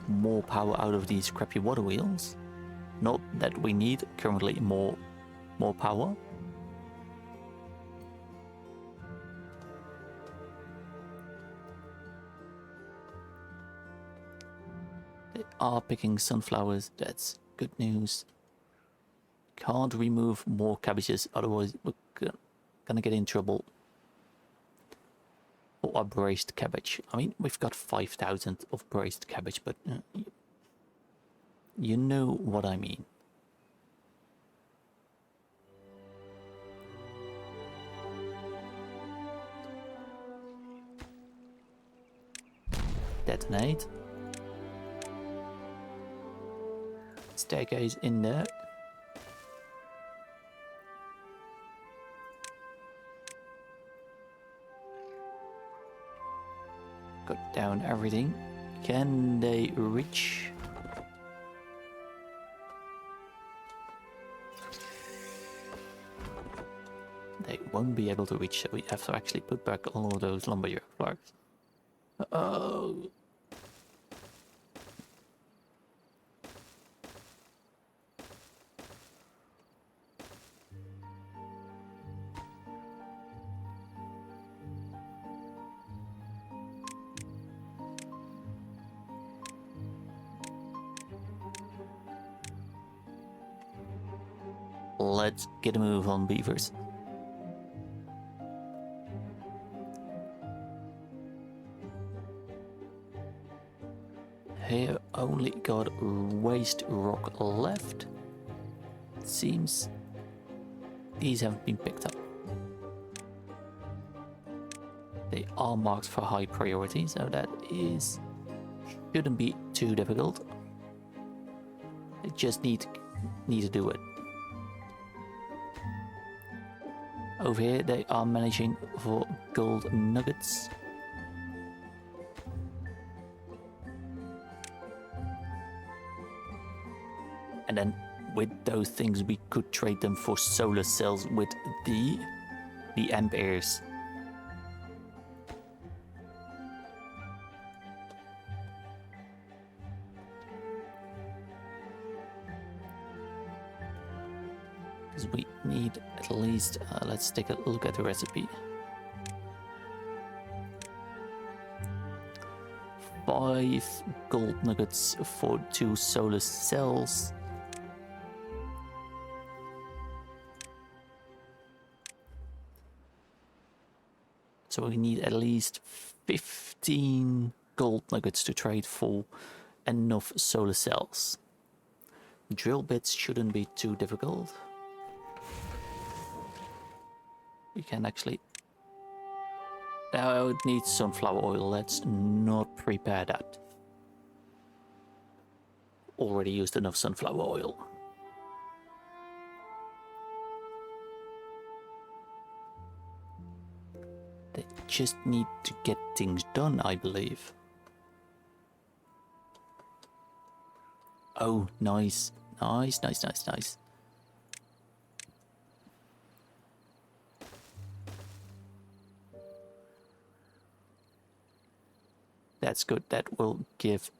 more power out of these crappy water wheels. Not that we need currently more power. They are picking sunflowers, that's good news. Can't remove more cabbages, otherwise we're gonna get in trouble. Or braced cabbage. I mean, we've got 5,000 of braced cabbage, but you know what I mean. Detonate. Staircase in there. Got down everything. Can they reach? They won't be able to reach, so we have to actually put back all of those lumberyard blocks. Oh. Let's get a move on, beavers. Here only got waste rock left. Seems these haven't been picked up. They are marked for high priority, so that shouldn't be too difficult. They just need to do it. Over here they are managing for gold nuggets. And then with those things we could trade them for solar cells with the amperes. We need at least, let's take a look at the recipe. 5 gold nuggets for 2 solar cells. So we need at least 15 gold nuggets to trade for enough solar cells. Drill bits shouldn't be too difficult. We can actually... it needs sunflower oil. Let's not prepare that. Already used enough sunflower oil. They just need to get things done, I believe. Oh, nice. Nice, nice, nice, nice. That's good. That will give...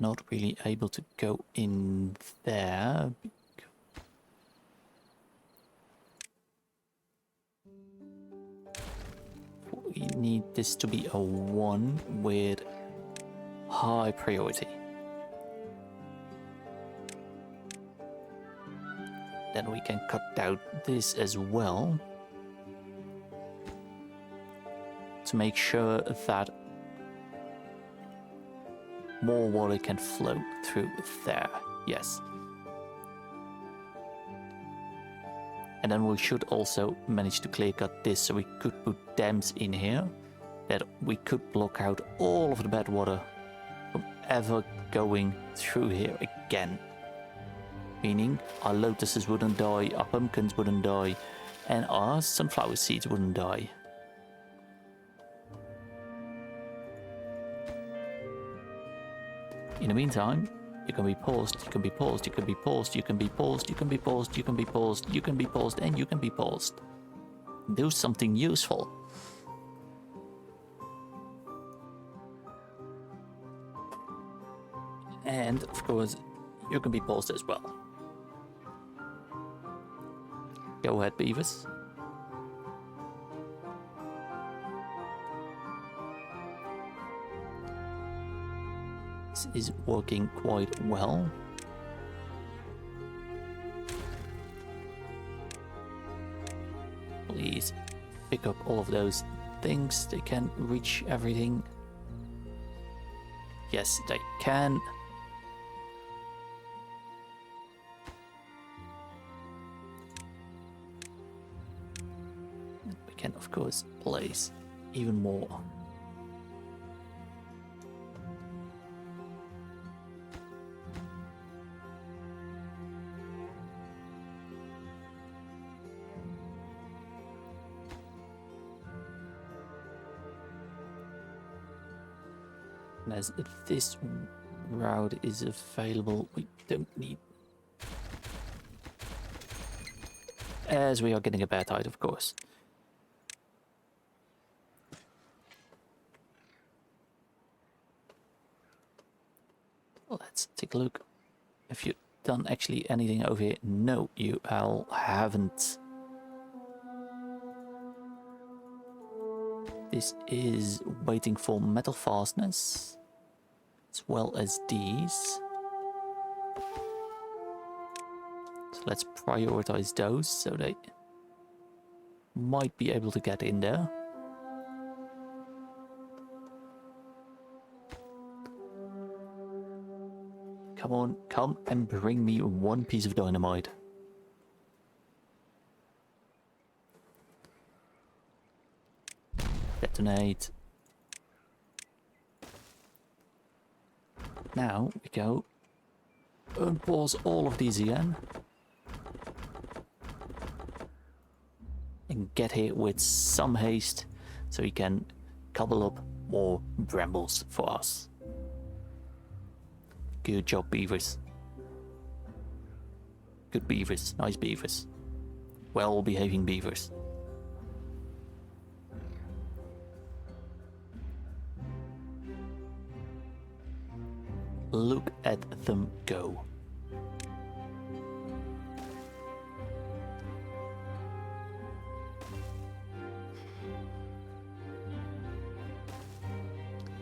not really able to go in there. We need this to be a 1 with high priority. Then we can cut out this as well to make sure that more water can flow through there. Yes. And then we should also manage to clear cut this, so we could put dams in here that we could block out all of the bad water from ever going through here again. Meaning our lotuses wouldn't die, our pumpkins wouldn't die, and our sunflower seeds wouldn't die. In the meantime, you can be paused, you can be paused, you can be paused, you can be paused, you can be paused, you can be paused, you can be paused, and you can be paused. Do something useful. And of course, you can be paused as well. Go ahead, beavers. This is working quite well. Please pick up all of those things. They can reach everything. Yes, they can. We can, of course, place even more. And as this route is available, we don't need... As we are getting a bad tide, of course. Let's take a look. Have you done actually anything over here? No, you all haven't. This is waiting for metal fastness, as well as these. So let's prioritize those so they might be able to get in there. Come on, come and bring me one piece of dynamite. Detonate. Now we go unpause all of these again. And get here with some haste so we can cobble up more brambles for us. Good job, beavers. Good beavers, nice beavers. Well behaving beavers. Look at them go.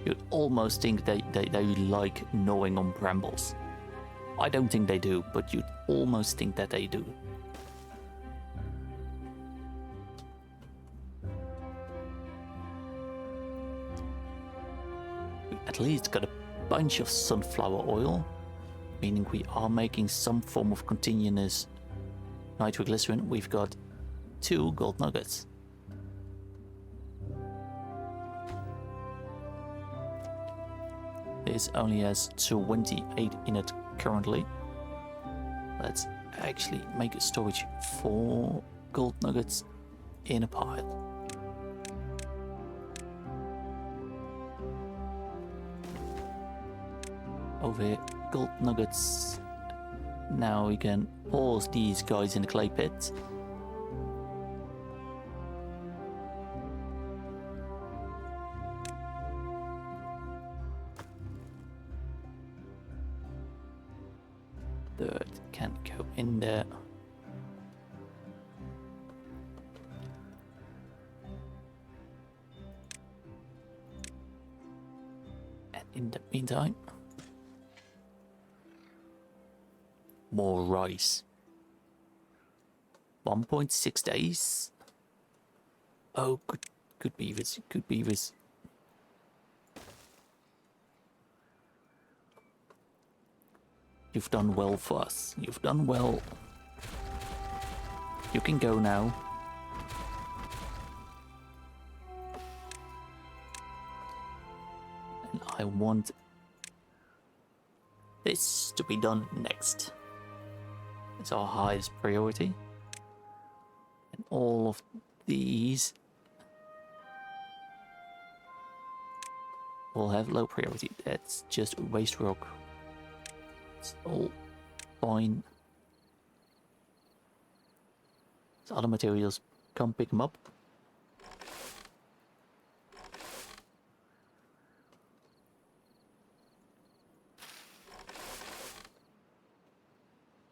You'd almost think they like gnawing on brambles. I don't think they do, but you'd almost think that they do. We at least got a bunch of sunflower oil, meaning we are making some form of continuous nitroglycerin. We've got 2 gold nuggets. This only has 28 in it currently. Let's actually make a storage for gold nuggets in a pile. Over here, gold nuggets. Now we can pause these guys in the clay pit. Third can go in there. And in the meantime, more rice. 1.6 days. Oh, good beavers, good beavers. You've done well for us. You've done well. You can go now. And I want this to be done next. It's our highest priority. And all of these will have low priority. That's just waste rock. It's all fine. So other materials, come pick them up.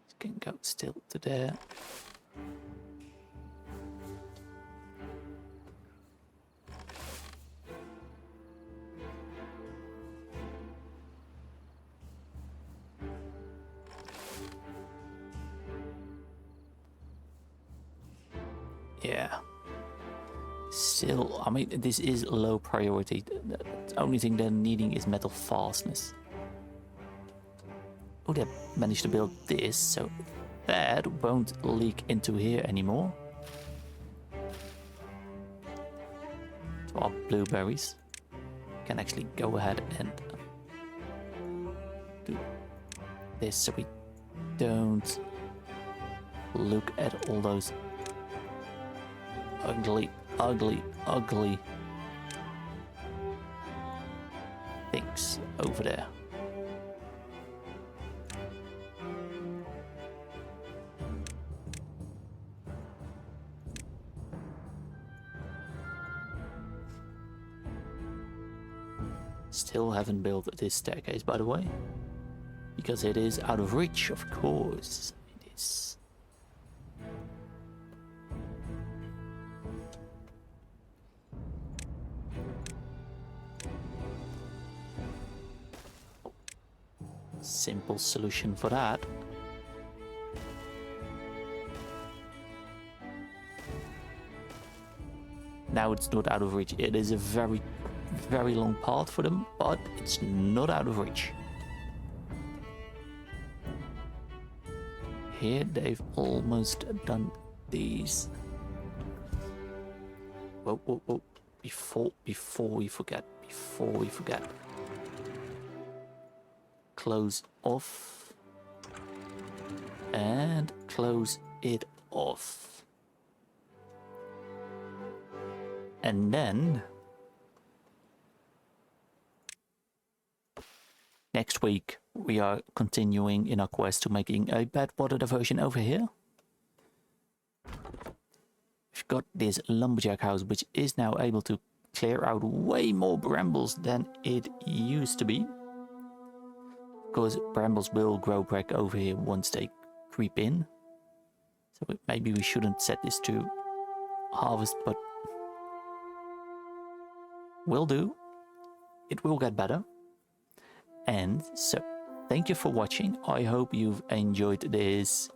This can go still to there. Yeah. Still, I mean, this is low priority. The only thing they're needing is metal fastness. Oh, they managed to build this, so that won't leak into here anymore. So our blueberries can actually go ahead and do this so we don't look at all those ugly things over there. Still haven't built this staircase, by the way, because it is out of reach, of course. It is. Simple solution for that. Now it's not out of reach. It is a very long path for them, but it's not out of reach. Here they've almost done these. Whoa, whoa, whoa. Before we forget. Close off. And close it off. And then next week we are continuing in our quest to making a bad water diversion over here. We've got this lumberjack house, which is now able to clear out way more brambles than it used to be. Because brambles will grow back over here once they creep in. So maybe we shouldn't set this to harvest, but will do. It will get better. And so, thank you for watching. I hope you've enjoyed this.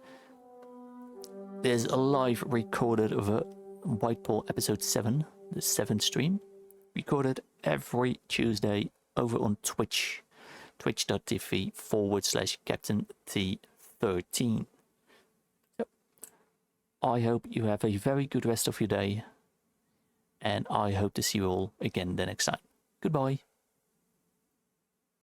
There's a live recorded of a Whitepaw episode 7, the 7th stream. Recorded every Tuesday over on Twitch. twitch.tv/CaptainTee13. So, I hope you have a very good rest of your day. And I hope to see you all again the next time. Goodbye.